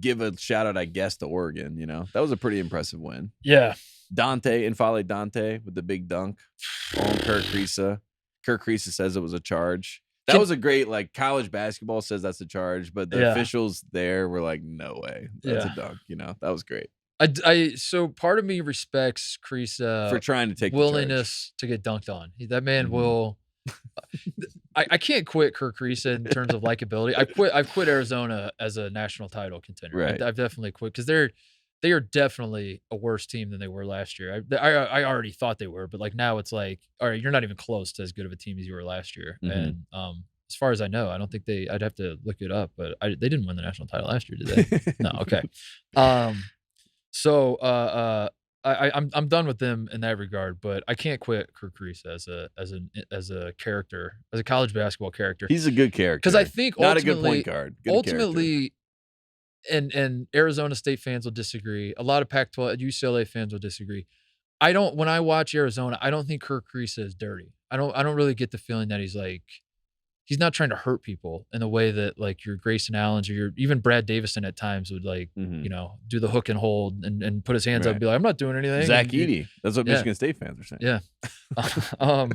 give a shout out, I guess, to Oregon. That was a pretty impressive win. Yeah. Infale Dante with the big dunk on Kerr Kriisa. Kerr Kriisa says it was a charge. That was a great, college basketball says that's a charge, but the officials there were like, no way. That's a dunk. That was great. So part of me respects Kriisa for trying to take willingness to get dunked on. That man will. I can't quit Kerr Kriisa in terms of likability. I've quit Arizona as a national title contender. Right. I've definitely quit because they are definitely a worse team than they were last year. I already thought they were, but now it's like, all right, you're not even close to as good of a team as you were last year. And as far as I know, I don't think I'd have to look it up, but they didn't win the national title last year, did they? No. Okay. So I'm done with them in that regard, but I can't quit Kerr Kriisa as a character, as a college basketball character. He's a good character because I think not a good point guard. Ultimately, and Arizona State fans will disagree. A lot of Pac-12 UCLA fans will disagree. When I watch Arizona, I don't think Kerr Kriisa is dirty. I don't really get the feeling that he's not trying to hurt people in the way that your Grayson Allens or even Brad Davison at times would do the hook and hold and put his hands up and be like, I'm not doing anything. Zach Edey. That's what Michigan State fans are saying. Yeah. I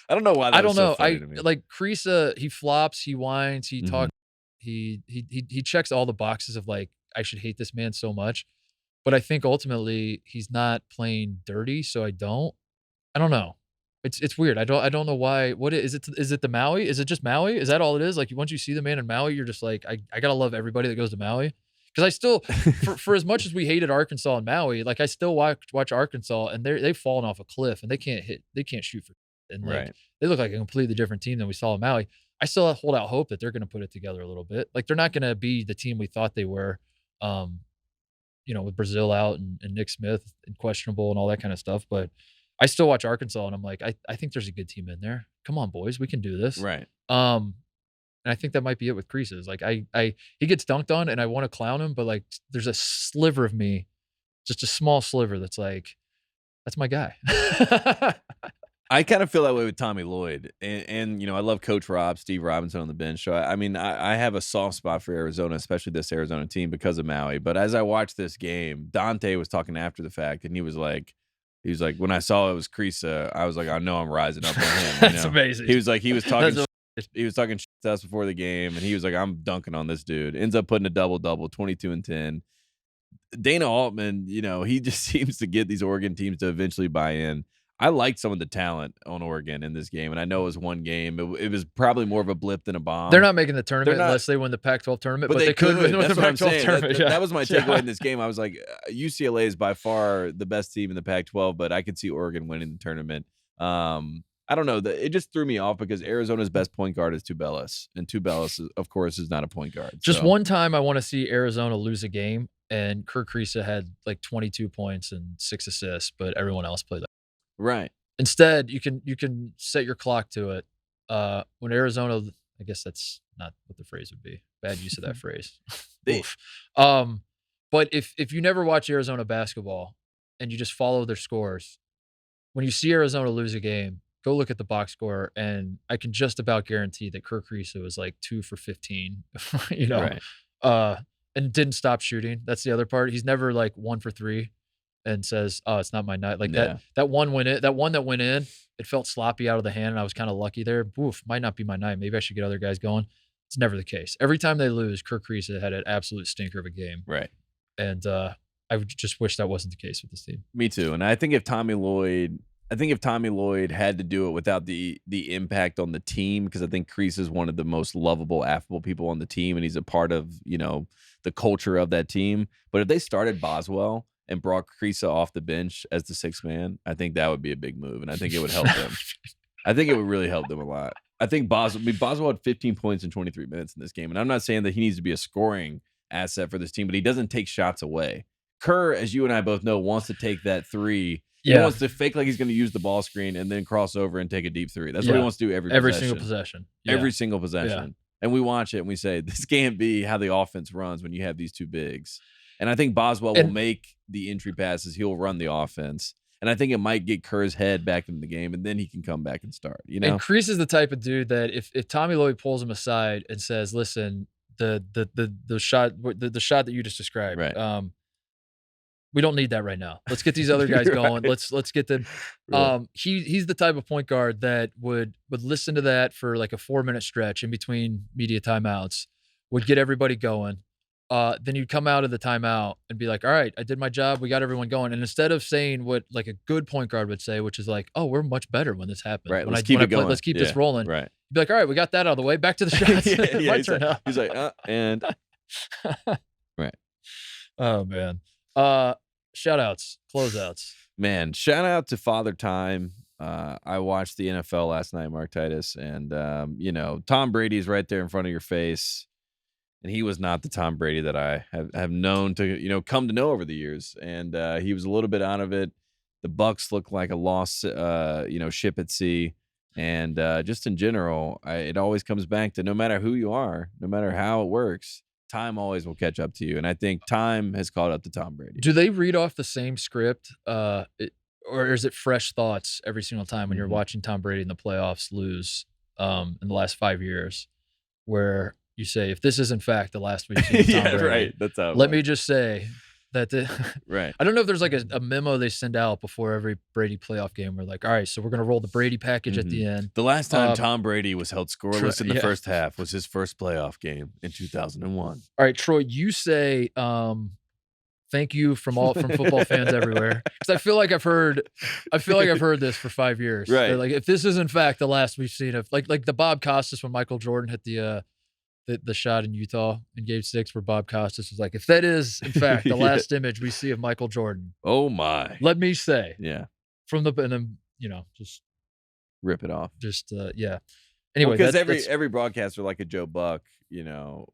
don't know why. I don't know. Kriisa, he flops, he whines, he talks. He checks all the boxes of I should hate this man so much, but I think ultimately he's not playing dirty. So I don't know. It's weird. I don't know why. What is it? Is it the Maui? Is it just Maui? Is that all it is? Once you see the man in Maui, you're just like, I gotta love everybody that goes to Maui Because I still, for as much as we hated Arkansas and Maui, like I still watch Arkansas, and they've fallen off a cliff, and they can't shoot for, and like they look like a completely different team than we saw in Maui. I still hold out hope that they're going to put it together a little bit. Like they're not going to be the team we thought they were, with Brazil out and Nick Smith and questionable and all that kind of stuff. But I still watch Arkansas, and I'm like, I think there's a good team in there. Come on, boys, we can do this. Right. And I think that might be it with Kriisa. Like he gets dunked on, and I want to clown him, but like there's a sliver of me, just a small sliver, that's like, that's my guy. I kind of feel that way with Tommy Lloyd, and I love Coach Rob, Steve Robinson on the bench. So I have a soft spot for Arizona, especially this Arizona team because of Maui. But as I watched this game, Dante was talking after the fact, and he was like, when I saw it was Kriisa, I was like, I know I'm rising up on him. That's amazing. He was talking shit to us before the game, and he was like, I'm dunking on this dude. Ends up putting a double-double, 22 and 10. Dana Altman, he just seems to get these Oregon teams to eventually buy in. I liked some of the talent on Oregon in this game, and I know it was one game. It was probably more of a blip than a bomb. They're not making the tournament unless they win the Pac-12 tournament, but they could win the Pac-12 tournament. That was my takeaway in this game. I was like, UCLA is by far the best team in the Pac-12, but I could see Oregon winning the tournament. I don't know. It just threw me off because Arizona's best point guard is Tubelis, and Tubelis, of course, is not a point guard. Just one time I want to see Arizona lose a game, and Kerr Kriisa had like 22 points and 6 assists, but everyone else played like. Right. Instead, you can set your clock to it. When Arizona, I guess that's not what the phrase would be. Bad use of that phrase. But if you never watch Arizona basketball and you just follow their scores, when you see Arizona lose a game, go look at the box score, and I can just about guarantee that Kerr Kriisa was like 2 for 15. Right. And didn't stop shooting. That's the other part. He's never like 1 for 3. And says, "Oh, it's not my night." Like that one that went in, it felt sloppy out of the hand, and I was kind of lucky there. Oof, might not be my night. Maybe I should get other guys going. It's never the case. Every time they lose, Kerr Kriisa had an absolute stinker of a game. Right. And I would just wish that wasn't the case with this team. Me too. And I think if Tommy Lloyd had to do it without the impact on the team, because I think Kriisa is one of the most lovable, affable people on the team, and he's a part of the culture of that team. But if they started Boswell and brought Kriisa off the bench as the 6th man, I think that would be a big move, and I think it would help them. I think it would really help them a lot. I think Boswell had 15 points in 23 minutes in this game, and I'm not saying that he needs to be a scoring asset for this team, but he doesn't take shots away. Kerr, as you and I both know, wants to take that 3. He wants to fake like he's going to use the ball screen and then cross over and take a deep 3. That's what he wants to do every single possession. Every single possession. And we watch it and we say, this can't be how the offense runs when you have these 2 bigs. And I think Boswell will make the entry passes. He'll run the offense. And I think it might get Kerr's head back into the game, and then he can come back and start. And Kriisa is the type of dude that if Tommy Lloyd pulls him aside and says, listen, the shot that you just described, right. We don't need that right now. Let's get these other guys going. Let's get them. Right. He's the type of point guard that would listen to that for like a 4-minute stretch in between media timeouts, would get everybody going. Then you'd come out of the timeout and be like, all right, I did my job. We got everyone going. And instead of saying what like a good point guard would say, which is like, oh, we're much better when this happens. Right. Let's keep this rolling. Right. You'd be like, all right, we got that out of the way. Back to the shots. My turn now. He's like, and right. Oh man. Shoutouts, closeouts. Man, shout out to Father Time. I watched the NFL last night, Mark Titus, and Tom Brady is right there in front of your face. And he was not the Tom Brady that I have known to, come to know over the years. And he was a little bit out of it. The Bucs looked like a lost, ship at sea. And just in general, it always comes back to no matter who you are, no matter how it works, time always will catch up to you. And I think time has caught up to Tom Brady. Do they read off the same script? Or is it fresh thoughts every single time when you're watching Tom Brady in the playoffs lose in the last 5 years, where you say, if this is in fact the last we've seen Tom Brady, right. That's how. Let me just say that right. I don't know if there's like a memo they send out before every Brady playoff game. We're like, all right, so we're gonna roll the Brady package at the end. The last time Tom Brady was held scoreless in the first half was his first playoff game in 2001. All right, Troy, you say thank you from football fans everywhere, because I feel like I've heard this for 5 years. Right. They're like, if this is in fact the last we've seen of like the Bob Costas when Michael Jordan hit the the shot in Utah in Game 6 where Bob Costas was like, if that is in fact the last image we see of Michael Jordan, oh my, let me say, from the and then just rip it off, Anyway, because every broadcaster like a Joe Buck,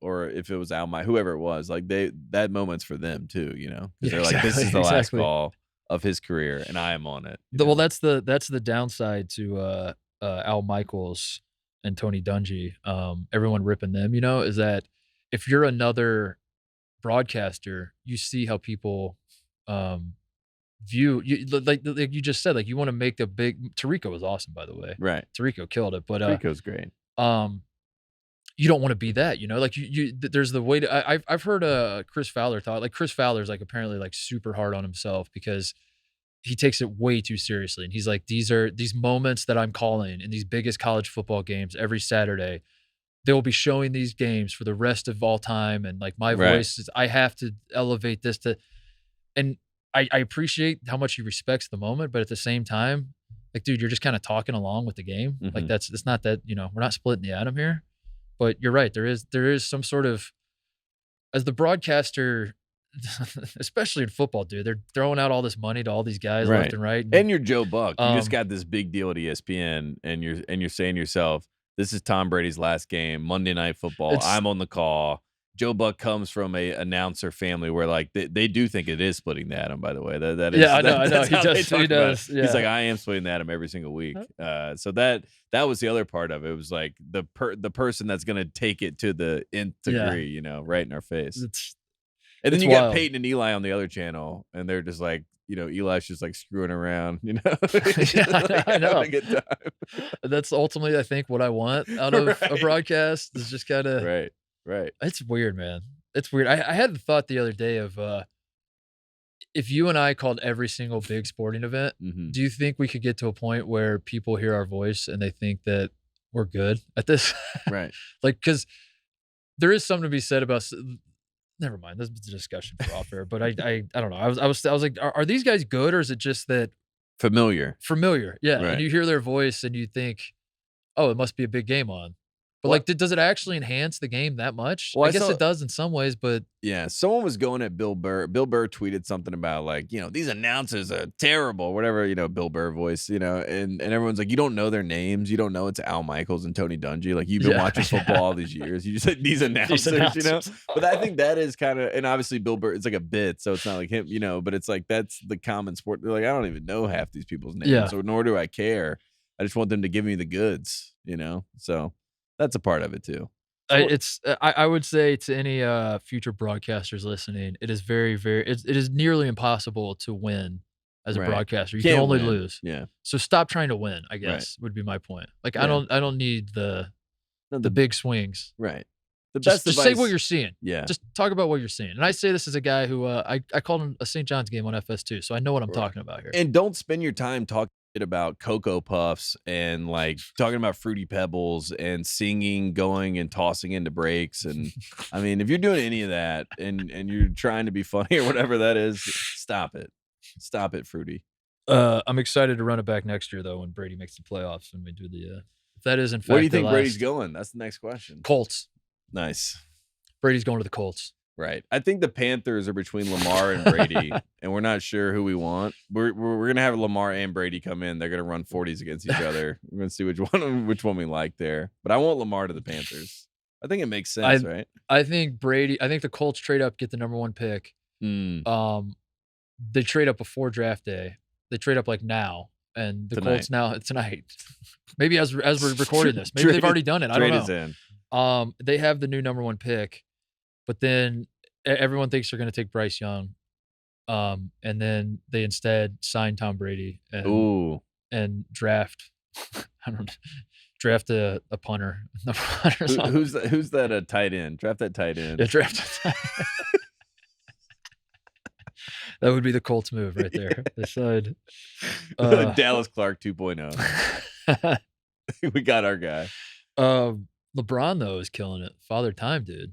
or if it was Al Mai, whoever it was, like that moment's for them too, because they're like, this is the last call of his career, and I am on it. Well, that's the downside to Al Michaels and Tony Dungy. Everyone ripping them, is that if you're another broadcaster, you see how people view you, like you just said, like you want to make a big. Tirico was awesome, by the way. Right, Tirico killed it, but Tirico's great. You don't want to be that, like there's the way to, I've heard Chris Fowler thought, like Chris Fowler's like apparently like super hard on himself because he takes it way too seriously. And he's like, these moments that I'm calling in these biggest college football games every Saturday, they will be showing these games for the rest of all time. And like my voice is, I have to elevate this and I appreciate how much he respects the moment, but at the same time, like, dude, you're just kind of talking along with the game. Mm-hmm. Like it's not that, we're not splitting the atom here. But you're right. There is some sort of, as the broadcaster, especially in football, dude, they're throwing out all this money to all these guys left and right. And you're Joe Buck. You just got this big deal at ESPN, and you're saying to yourself, this is Tom Brady's last game, Monday Night Football. I'm on the call. Joe Buck comes from a announcer family where like they do think it is splitting the atom. By the way, that is I know. He does. Yeah. He's like, I am splitting the atom every single week. So that was the other part of it. It was like the person that's gonna take it to the nth degree, right in our face. And then you got Peyton and Eli on the other channel, and they're just like, Eli's just like screwing around, I know. A good time. That's ultimately, I think, what I want out of a broadcast is just kind of Right. It's weird, man. It's weird. I had the thought the other day of if you and I called every single big sporting event, do you think we could get to a point where people hear our voice and they think that we're good at this? Right. Like, because there is something to be said about. Never mind. This is a discussion for off air, but I don't know. I was like, are these guys good, or is it just that familiar? Yeah. Right. And you hear their voice and you think, oh, it must be a big game on. But like, does it actually enhance the game that much? Well, I guess it does in some ways, but yeah, someone was going at Bill Burr. Bill Burr tweeted something about like, these announcers are terrible, whatever, Bill Burr voice, and everyone's like, you don't know their names, you don't know it's Al Michaels and Tony Dungy. Like, you've been watching football all these years. You just said these announcers, But I think that is kind of, and obviously Bill Burr, it's like a bit, so it's not like him, but it's like that's the common sport. They're like, I don't even know half these people's names, so nor do I care. I just want them to give me the goods, so. That's a part of it too. I would say to any future broadcasters listening, it is very, very, it is nearly impossible to win as a broadcaster. You can only lose. Yeah. So stop trying to win, I guess, would be my point. Like, I don't need the big swings. Right. Just say what you're seeing. Yeah. Just talk about what you're seeing. And I say this as a guy who I called him a St. John's game on FS2, so I know what I'm talking about here. And don't spend your time talking about Cocoa Puffs and like talking about Fruity Pebbles and singing, going and tossing into breaks. And I mean, if you're doing any of that and you're trying to be funny or whatever that is, stop it, Fruity. I'm excited to run it back next year though, when Brady makes the playoffs, when we do the if that is in fact where do you think Brady's going? That's the next question. Colts. Nice. Brady's going to the Colts. Right. I think the Panthers are between Lamar and Brady, and we're not sure who we want. We're gonna have Lamar and Brady come in. They're gonna run 40s against each other. We're gonna see which one we like there. But I want Lamar to the Panthers. I think it makes sense, right? I think the Colts trade up, get the number 1 pick. They trade up before draft day. They trade up like now, and the Colts now tonight. Maybe as we're recording this, maybe they've already done it. I don't know. Trade is in. They have the new number 1 pick. But then everyone thinks they're going to take Bryce Young, and then they instead sign Tom Brady and draft. I don't know, draft a punter. Who's that? Tight end. Draft that tight end. Yeah, draft a tight end. That would be the Colts move right there. Decide Dallas Clark 2.0. We got our guy. LeBron though is killing it. Father time, dude.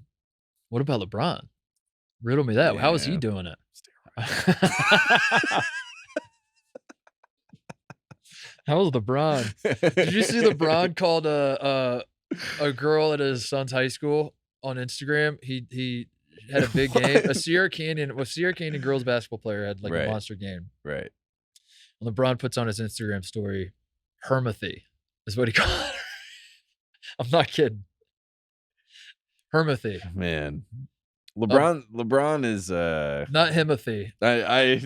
What about LeBron? Riddle me that. Yeah. How is he doing it? How was LeBron? Did you see LeBron called a girl at his son's high school on Instagram. He had a big game. A Sierra Canyon girls basketball player had like a monster game. Right. And LeBron puts on his Instagram story, Hermathy is what he called her. I'm not kidding. Hermathy. Man. LeBron is not Himothy. I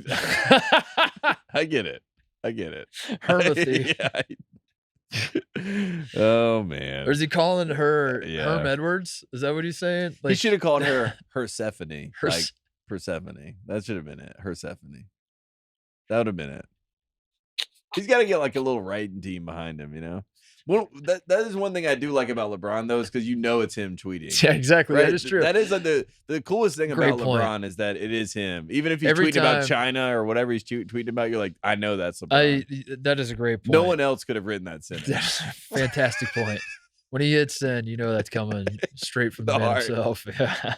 get it. Hermathy. Oh man. Or is he calling her Herm Edwards? Is that what he's saying? Like, he should have called her Persephone. Like Persephone. That should have been it. Persephone. That would have been it. He's got to get like a little writing team behind him, you know? Well, that is one thing I do like about LeBron, though, is because you know it's him tweeting. Yeah, exactly. Right? That is true. That is the coolest thing about LeBron is that it is him. Even if he's tweeting about China or whatever he's tweeting about, you're like, I know that's LeBron. That is a great point. No one else could have written that sentence. That's a fantastic point. When he hits send, you know that's coming straight from the man himself. Yeah.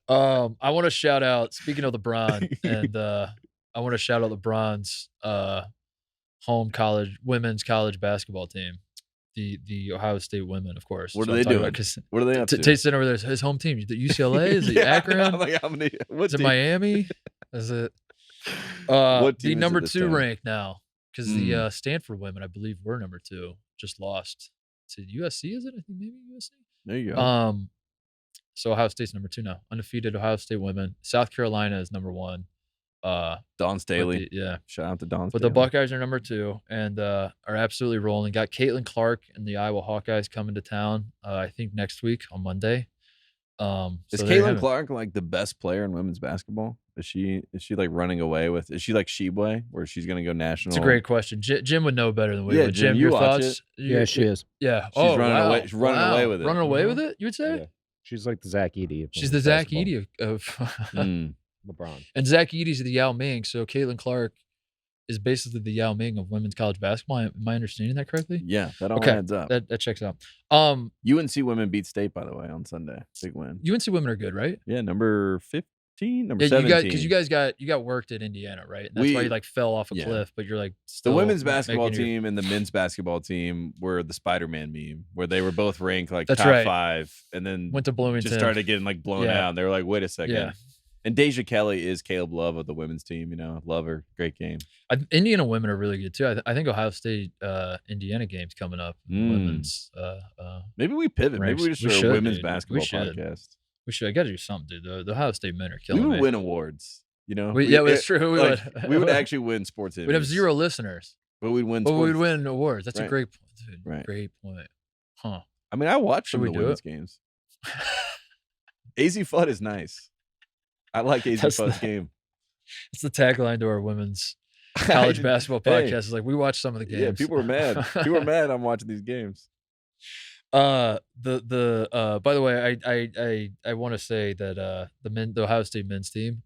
I want to shout out, speaking of LeBron, and I want to shout out LeBron's home women's college basketball team, the Ohio State women, of course. What are they doing? What are they up to? Tate's over there. His home team. The UCLA? Is it Akron? Is it Miami? Is it the number 2 rank now? Because the Stanford women, I believe, were number 2. Just lost to USC. Is it? I think maybe USC. There you go. So Ohio State's number 2 now. Undefeated Ohio State women. South Carolina is number 1. Dawn Staley. Shout out to Dawn Staley. But the Buckeyes are number 2 and are absolutely rolling. Got Caitlin Clark and the Iowa Hawkeyes coming to town, I think next week on Monday. Is Caitlin Clark like the best player in women's basketball? Is she like running away with? Is she like Sheboy, where she's going to go national? It's a great question. Jim would know better than we would. Jim, your you watch thoughts? It? Yeah, she is. Yeah. She's running away. She's running away with it. Running away with it, you would say? Yeah. She's like the Zach Edey. She's the Zach Edey of LeBron. And Zach Edey's the Yao Ming, so Caitlin Clark is basically the Yao Ming of women's college basketball. Am I understanding that correctly? Yeah, that all adds up. That checks out. UNC women beat State, by the way, on Sunday. Big win. UNC women are good, right? Yeah, number 15, number 17. Because you guys got worked at Indiana, right? And that's why you like fell off a cliff, but you're like still the women's basketball team and the men's basketball team were the Spider-Man meme, where they were both ranked like top 5, and then went to Bloomington, just started getting like blown out. And they were like, wait a second. Yeah. And Deja Kelly is Caleb Love of the women's team. You know, love her. Great game. Indiana women are really good too. I think Ohio State Indiana game's coming up. Women's. Maybe we pivot. Ranks. Maybe we just do a women's basketball podcast. We should. I got to do something, dude. The Ohio State men are killing me. We would win awards. You know. It's true. We would actually win sports. We'd have 0 listeners, but we'd win. But we'd win awards. That's a great point, dude. Right. Great point. Huh. I mean, I watched some of the women's games. AZ Fudd is nice. I like AZ Fudd's game. It's the tagline to our women's college basketball podcast. It's like, we watch some of the games. Yeah, people are mad. People are mad I'm watching these games. By the way, I want to say that the Ohio State men's team,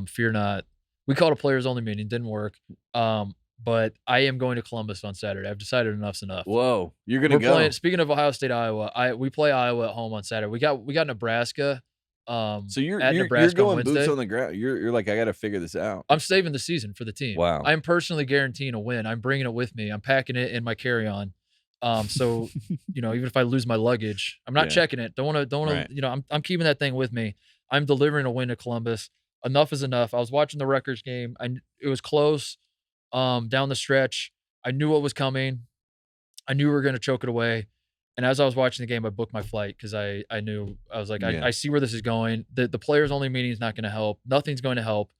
fear not. We called a players only meeting, didn't work. But I am going to Columbus on Saturday. I've decided enough's enough. Whoa, you're gonna go. Speaking of Ohio State, Iowa, we play Iowa at home on Saturday. We got Nebraska. So you're going boots on the ground. You're like, I got to figure this out. I'm saving the season for the team. Wow. I'm personally guaranteeing a win. I'm bringing it with me. I'm packing it in my carry-on. So you know, even if I lose my luggage, I'm not checking it. Don't want to. You know, I'm keeping that thing with me. I'm delivering a win to Columbus. Enough is enough. I was watching the Rutgers game. It was close. Down the stretch, I knew what was coming. I knew we were going to choke it away. And as I was watching the game, I booked my flight because I knew, I was like, I see where this is going. The players only meeting is not going to help. Nothing's going to help.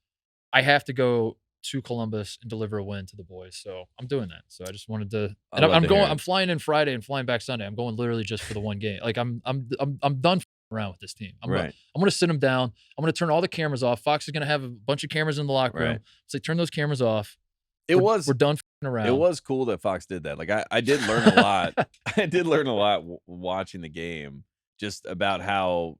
I have to go to Columbus and deliver a win to the boys. So I'm doing that. So I just wanted to, and I'm flying in Friday and flying back Sunday. I'm going literally just for the one game. Like I'm done around with this team. I'm going to sit them down. I'm going to turn all the cameras off. Fox is going to have a bunch of cameras in the locker room. So turn those cameras off. We're done around. It was cool that Fox did that. Like I did learn a lot. I did learn a lot watching the game, just about how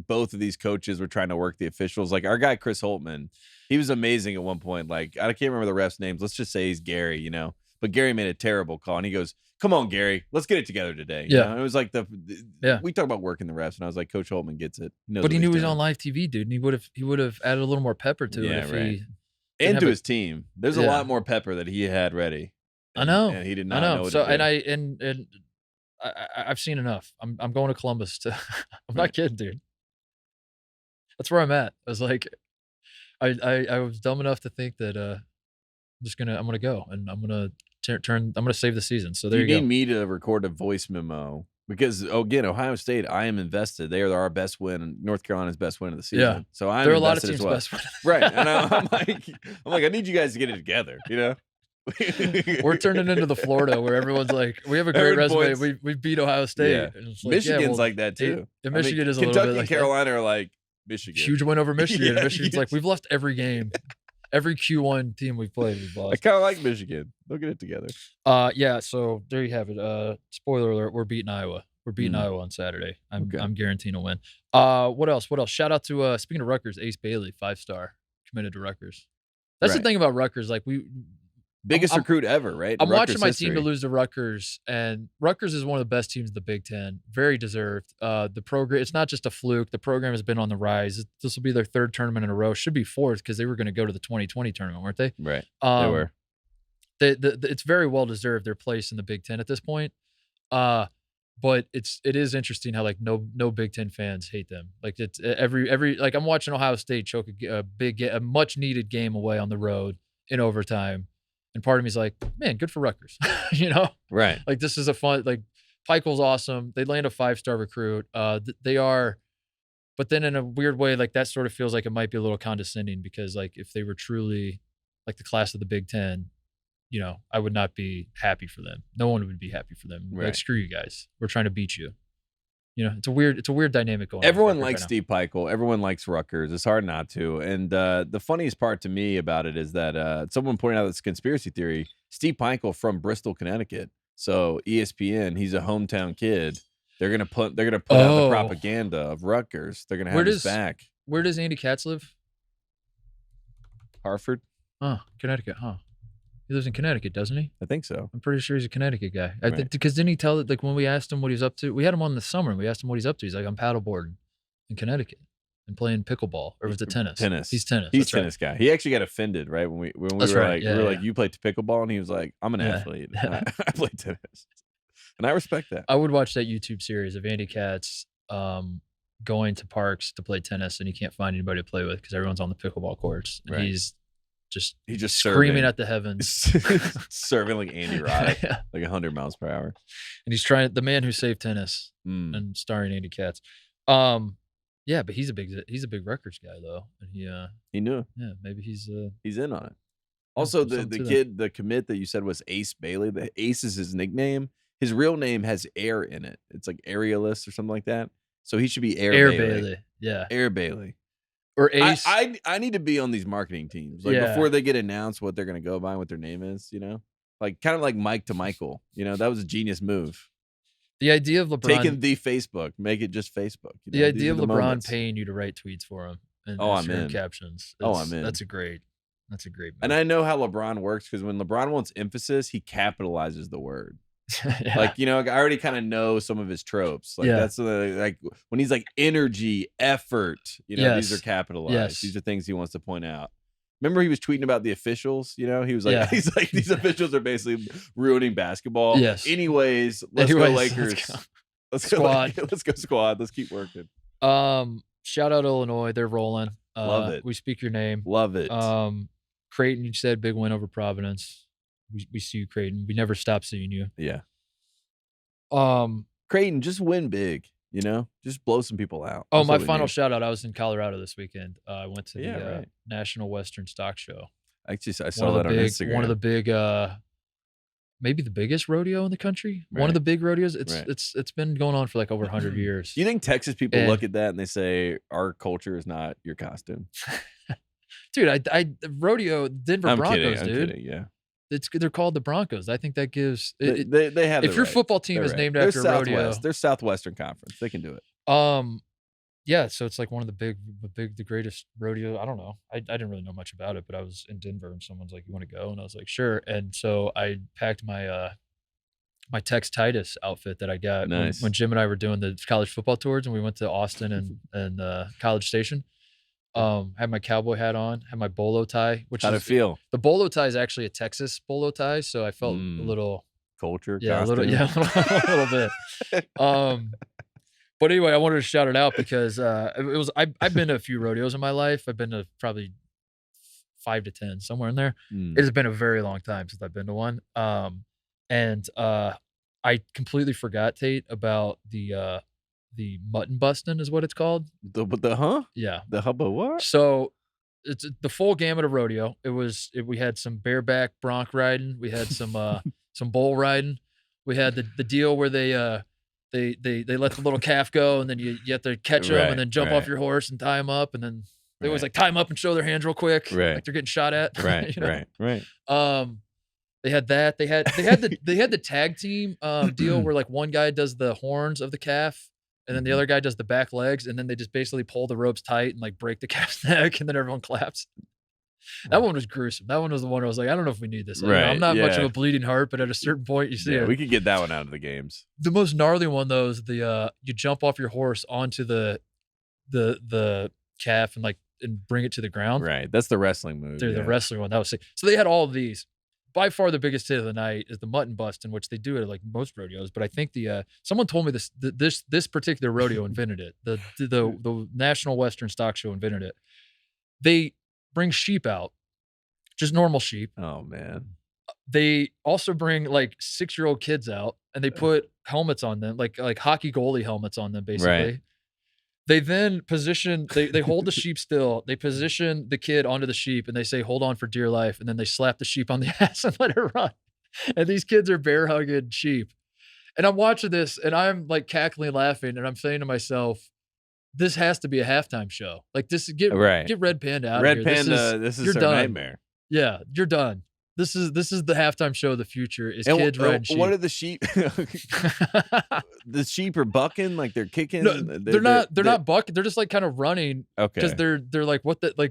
both of these coaches were trying to work the officials. Like our guy Chris Holtman, he was amazing at one point. Like I can't remember the refs' names. Let's just say he's Gary, you know. But Gary made a terrible call, and he goes, "Come on, Gary, let's get it together today." You know? It was like we talk about working the refs, and I was like, Coach Holtman gets it. But he knew he was on live TV, dude, and he would have added a little more pepper to it if he. And to his team, there's a lot more pepper that he had ready. I know. And he did not know. So and I've seen enough. I'm going to Columbus to I'm not kidding, dude. That's where I'm at. I was like, I was dumb enough to think that I'm gonna go and I'm gonna save the season. So there you go. You need me to record a voice memo because again, Ohio State, I am invested. They are our best win, North Carolina's best win of the season. Yeah. So I'm There are a lot of invested teams' as well. best win. Right. And I'm like, I need you guys to get it together, you know? We're turning into the Florida where everyone's like, we have a great resume. We beat Ohio State. Yeah. And it's Michigan's like that too. Michigan is a Kentucky little bit like and Carolina are like Michigan. Huge win over Michigan. Yeah, Michigan's like, we've left every game. Every Q1 team we've played, we've lost. I kind of like Michigan. They'll get it together. Yeah, so there you have it. Spoiler alert, we're beating Iowa. We're beating Iowa on Saturday. I'm guaranteeing a win. What else? Shout out to speaking of Rutgers, Ace Bailey, 5-star, committed to Rutgers. That's the thing about Rutgers. Like biggest recruit ever, right? I'm watching my team to lose to Rutgers, and Rutgers is one of the best teams in the Big Ten. Very deserved. The program, it's not just a fluke. The program has been on the rise. This will be their 3rd tournament in a row. Should be 4th because they were going to go to the 2020 tournament, weren't they? Right. They were. It's very well deserved their place in the Big Ten at this point. But it is interesting how like no Big Ten fans hate them. Like it's every like I'm watching Ohio State choke a much needed game away on the road in overtime. And part of me is like, man, good for Rutgers, you know? Right. Like this is a fun, like Peichel's awesome. They land a 5-star recruit. They are, but then in a weird way, like that sort of feels like it might be a little condescending because like if they were truly like the class of the Big Ten, you know, I would not be happy for them. No one would be happy for them. Right. Like, screw you guys. We're trying to beat you. You know, it's a weird dynamic going on. Everyone likes Steve Peichel. Everyone likes Rutgers. It's hard not to. And the funniest part to me about it is that someone pointed out this conspiracy theory. Steve Peichel from Bristol, Connecticut. So ESPN, he's a hometown kid. They're gonna put out the propaganda of Rutgers. They're gonna have his back. Where does Andy Katz live? Hartford. Connecticut. He lives in Connecticut, doesn't he? I think so. I'm pretty sure he's a Connecticut guy. Right. Because didn't he tell it, like when we asked him what he's up to, we had him on the summer and we asked him what he's up to. He's like, I'm paddleboarding in Connecticut and playing pickleball, or was it tennis? Tennis. He's tennis. He's tennis guy. He actually got offended, right? When we were like, you play pickleball, and he was like, I'm an athlete. I play tennis. And I respect that. I would watch that YouTube series of Andy Katz going to parks to play tennis and he can't find anybody to play with because everyone's on the pickleball courts. And he's just screaming at the heavens, serving like Andy Roddick, like 100 miles per hour. And he's trying the man who saved tennis and starring Andy Katz. Yeah, but he's a big Rutgers guy though, and he knew. Yeah, maybe he's in on it. Also, the commit that you said was Ace Bailey. The Ace is his nickname. His real name has air in it. It's like Aerialist or something like that. So he should be Air Bailey. Yeah, Air Bailey. Or Ace. I need to be on these marketing teams. Like before they get announced what they're going to go by, what their name is, you know? Like kind of like Mike to Michael. You know, that was a genius move. The idea of LeBron taking the Facebook, make it just Facebook. You know? The idea of LeBron paying you to write tweets for him and I'm in. captions. I'm in. That's a great move. And I know how LeBron works because when LeBron wants emphasis, he capitalizes the word. Like, you know, I already kind of know some of his tropes. Like that's like when he's like energy, effort, you know, these are capitalized. These are things he wants to point out. Remember he was tweeting about the officials, you know, he was like, he's like, these officials are basically ruining basketball. Yes. Anyways, go Lakers. Let's go squad. Let's go squad. Let's keep working. Shout out Illinois. They're rolling. Love it. We speak your name. Love it. Creighton, you said big win over Providence. We see you, Creighton. We never stop seeing you. Yeah. Creighton, just win big, you know? Just blow some people out. Oh, my final shout out. I was in Colorado this weekend. I went to the National Western Stock Show. Actually, I saw that on Instagram. One of the big maybe the biggest rodeo in the country. Right. One of the big rodeos. It's been going on for like over 100 years. Do you think Texas people look at that and they say our culture is not your costume? Dude, I rodeo Denver Broncos, I'm dude. Kidding, yeah. They're called the Broncos. I think that gives they have. If your football team is named after a rodeo, they're Southwestern Conference. They can do it. Yeah. So it's like one of the greatest rodeo. I don't know. I didn't really know much about it, but I was in Denver and someone's like, "You want to go?" And I was like, "Sure." And so I packed my my Tex Titus outfit that I got when Jim and I were doing the college football tours, and we went to Austin and College Station. Had my cowboy hat on, had my bolo tie. How'd it feel? The bolo tie is actually a Texas bolo tie, so I felt a little culture. Yeah, costume. a little bit. But anyway, I wanted to shout it out because I've been to a few rodeos in my life. I've been to probably 5 to 10, somewhere in there. It has been a very long time since I've been to one. And I completely forgot, Tate, about the mutton busting is what it's called. The Yeah. The hubba what? So it's the full gamut of rodeo. We had some bareback bronc riding. We had some bull riding. We had the deal where they let the little calf go, and then you have to catch them and then jump off your horse and tie them up, and then they always like tie them up and show their hands real quick, like they're getting shot at. Right, right. They had that. They had the tag team deal where like one guy does the horns of the calf, and then the other guy does the back legs, and then they just basically pull the ropes tight and like break the calf's neck, and then everyone claps. That one was gruesome. That one was the one I was like, I don't know if we need this. I'm not much of a bleeding heart, but at a certain point, you see it. We could get that one out of the games. The most gnarly one though is the you jump off your horse onto the calf and bring it to the ground. Right, that's the wrestling move. The wrestling one, that was sick. So they had all of these. By far the biggest hit of the night is the mutton busting, which they do at like most rodeos. But I think someone told me this particular rodeo invented it. The National Western Stock Show invented it. They bring sheep out, just normal sheep. Oh man. They also bring like 6-year-old kids out, and they put helmets on them, like hockey goalie helmets on them, basically. Right. They then position, they hold the sheep still. They position the kid onto the sheep, and they say, hold on for dear life. And then they slap the sheep on the ass and let it run. And these kids are bear hugging sheep. And I'm watching this, and I'm like cackling, laughing, and I'm saying to myself, this has to be a halftime show. Like this, get Red Panda out Red of here. Panda, this is their nightmare. Yeah, you're done. This is the halftime show of the future. Is kids riding sheep. What are the sheep? The sheep are bucking, like they're kicking. No, they're not bucking. They're just like kind of running. Okay. Because they're like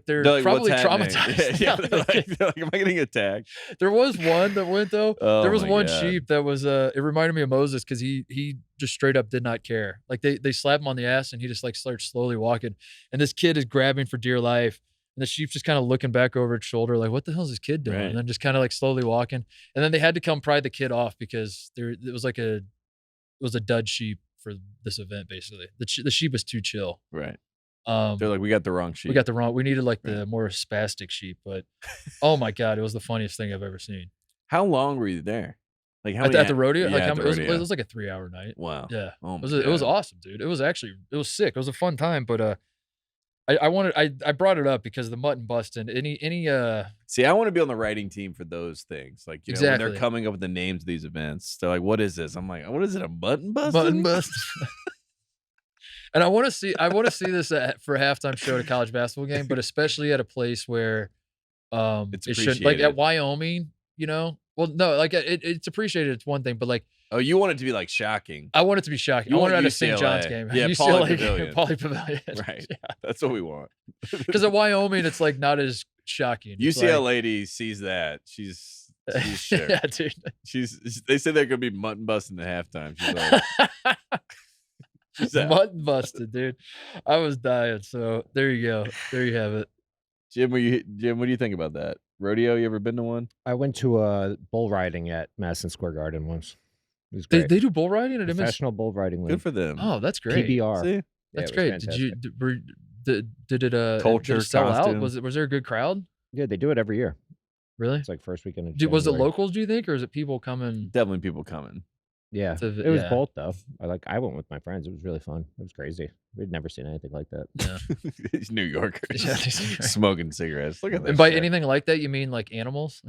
they're like, probably traumatized. Yeah, they're like, am I getting attacked? There was one that went though. There was one sheep that was it reminded me of Moses because he just straight up did not care. Like they slap him on the ass and he just like starts slowly walking, and this kid is grabbing for dear life. And the sheep's just kind of looking back over its shoulder, like, what the hell is this kid doing? Right. And then just kind of like slowly walking. And then they had to come pry the kid off because it was a dud sheep for this event, basically. The sheep was too chill. Right. They're like, we got the wrong sheep. We needed like the more spastic sheep. But oh my God, it was the funniest thing I've ever seen. How long were you there? Like how at the rodeo? Yeah, it was like a 3-hour night. Wow. Yeah. Oh it was awesome, dude. It was sick. It was a fun time, but I brought it up because the mutton busting, See, I want to be on the writing team for those things. Like, you know, when they're coming up with the names of these events, they're like, what is this? I'm like, what is it? A mutton busting? Mutton bust. And I want to see this for a halftime show at a college basketball game, but especially at a place where it's it should, like at Wyoming, you know. Well, no, like it's appreciated. It's one thing, but like, oh, you want it to be like shocking. I want it to be shocking. I want it at a St. John's game. Yeah, Poly Pavilion. Right. Yeah. That's what we want. Because at Wyoming, it's like not as shocking. UCL lady sees that. She's sure. Yeah, dude. They say they're gonna be mutton busting at halftime. She's like, mutton busted, dude. I was dying. So there you go. There you have it. Jim, what do you think about that? Rodeo, you ever been to one? I went to bull riding at Madison Square Garden once. It was They great. do bull riding at Professional bull riding league. Good for them. Oh, that's great. PBR. See? That's Yeah, great. fantastic. Did it Culture, sell costume. out? Was there a good crowd? Yeah, they do it every year. Really? It's like first weekend of Was it January. locals, do you think, or is it people coming? Definitely people coming. Yeah, to it was yeah. both though. I went with my friends. It was really fun. It was crazy. We'd never seen anything like that. Yeah. These New Yorkers Yeah, these are- smoking cigarettes. Look at that. And by anything like that, you mean like animals?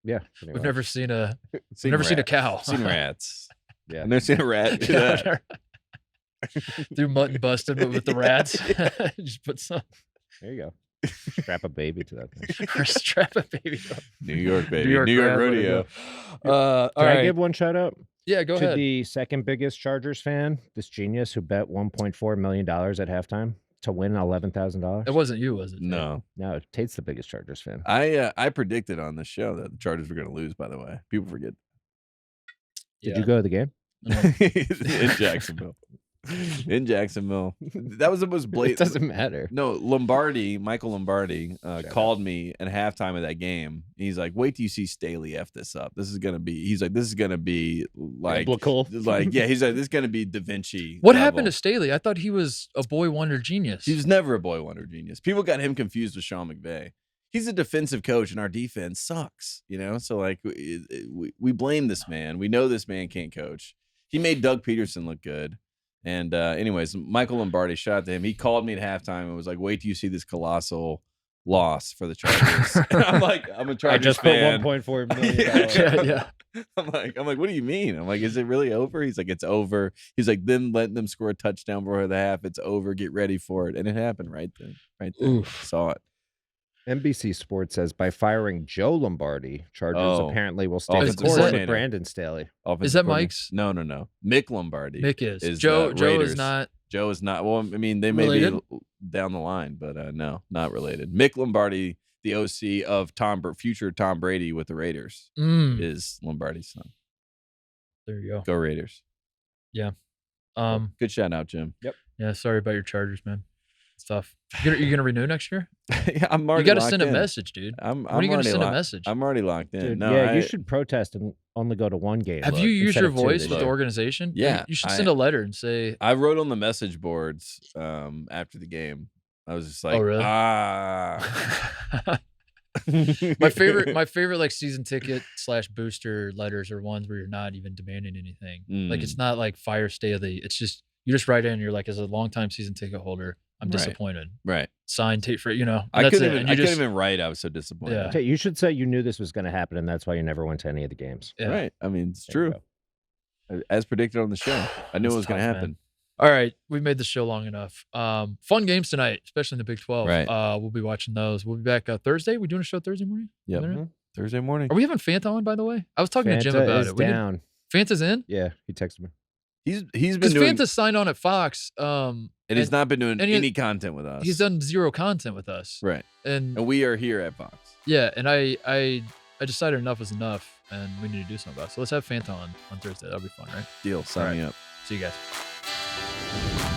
Yeah, We've never seen a seen a cow. Seen rats. Yeah, I've never seen a rat do that. Do mutton busted, but with the rats. Just put some. There you go. Strap a baby to that thing. Or strap a baby. New York, baby. New York rodeo. All Can right. I give one shout out? Yeah, go to ahead. the second biggest Chargers fan, this genius who bet $1.4 million at halftime to win $11,000. It wasn't you, was it? No. No, Tate's the biggest Chargers fan. I predicted on the show that the Chargers were going to lose, by the way. People forget. Did you go to the game? In Jacksonville. in Jacksonville. That was the most blatant. It doesn't matter. No, Michael Lombardi called me at halftime of that game. He's like, "Wait till you see Staley F this up. This is gonna be." He's like, "This is gonna be like, biblical." Like, yeah. He's like, "This is gonna be Da Vinci." What level. happened to Staley? I thought he was a boy wonder genius. He was never a boy wonder genius. People got him confused with Sean McVay. He's a defensive coach, and our defense sucks. So like, we blame this man. We know this man can't coach. He made Doug Peterson look good. And anyways, Michael Lombardi, shout out to him. He called me at halftime and was like, "Wait till you see this colossal loss for the Chargers." And I'm like, "I'm a Chargers I just fan. put $1.4 million. yeah. I'm like, "What do you mean?" I'm like, "Is it really over?" He's like, "It's over." He's like, "Then letting them score a touchdown before the half. It's over. Get ready for it." And it happened right then. Right there. Oof. Saw it. NBC Sports says by firing Joe Lombardi, Chargers apparently will stay the Offensive course with coordinator. Brandon Staley. Is that Mike's? No. Mick Lombardi. Mick is. Joe is not. Joe is not. Well, I mean, they may related? be down the line, but no, not related. Mick Lombardi, the OC of future Tom Brady with the Raiders, is Lombardi's son. There you go. Go Raiders. Yeah. Good shout out, Jim. Yep. Yeah. Sorry about your Chargers, man. It's tough. You're gonna renew next year? Yeah, I'm already. You got to locked send in. a message, dude. I'm when are you gonna already send a locked- message? I'm already locked in. Dude, No, you should protest and only go to one game. Have you used instead your of two voice this with the year. organization? Yeah, You should send a letter and say. I wrote on the message boards after the game. I was just like, Oh, really? My favorite like season ticket / booster letters are ones where you're not even demanding anything. Like it's not like fire Staley. It's just you just write in. And you're like, as a longtime season ticket holder, I'm Right. disappointed. Right. Signed tape for and I that's couldn't it. even. And I you couldn't just- even write. I was so disappointed. Yeah. Okay, you should say you knew this was going to happen, and that's why you never went to any of the games. Yeah. Right. I mean, it's There you true. As predicted on the show, I knew It's it was going to tough, happen. All right, we made the show long enough. Fun games tonight, especially in the Big 12. Right. We'll be watching those. We'll be back Thursday. We doing a show Thursday morning? Yep. Internet? Thursday morning. Are we having Fanta on, by the way? I was talking to Jim Fanta about is it. We didn't- down. Fanta's in? Yeah, he texted me. He's been Because doing, Fanta signed on at Fox. and he's not been doing and he- any content with us. He's done zero content with us. right, And and we are here at Fox. yeah, and I decided enough was enough, and we need to do something about it. So let's have Fanta on Thursday. That'll be fun, right? Deal. Sign me up. See you guys.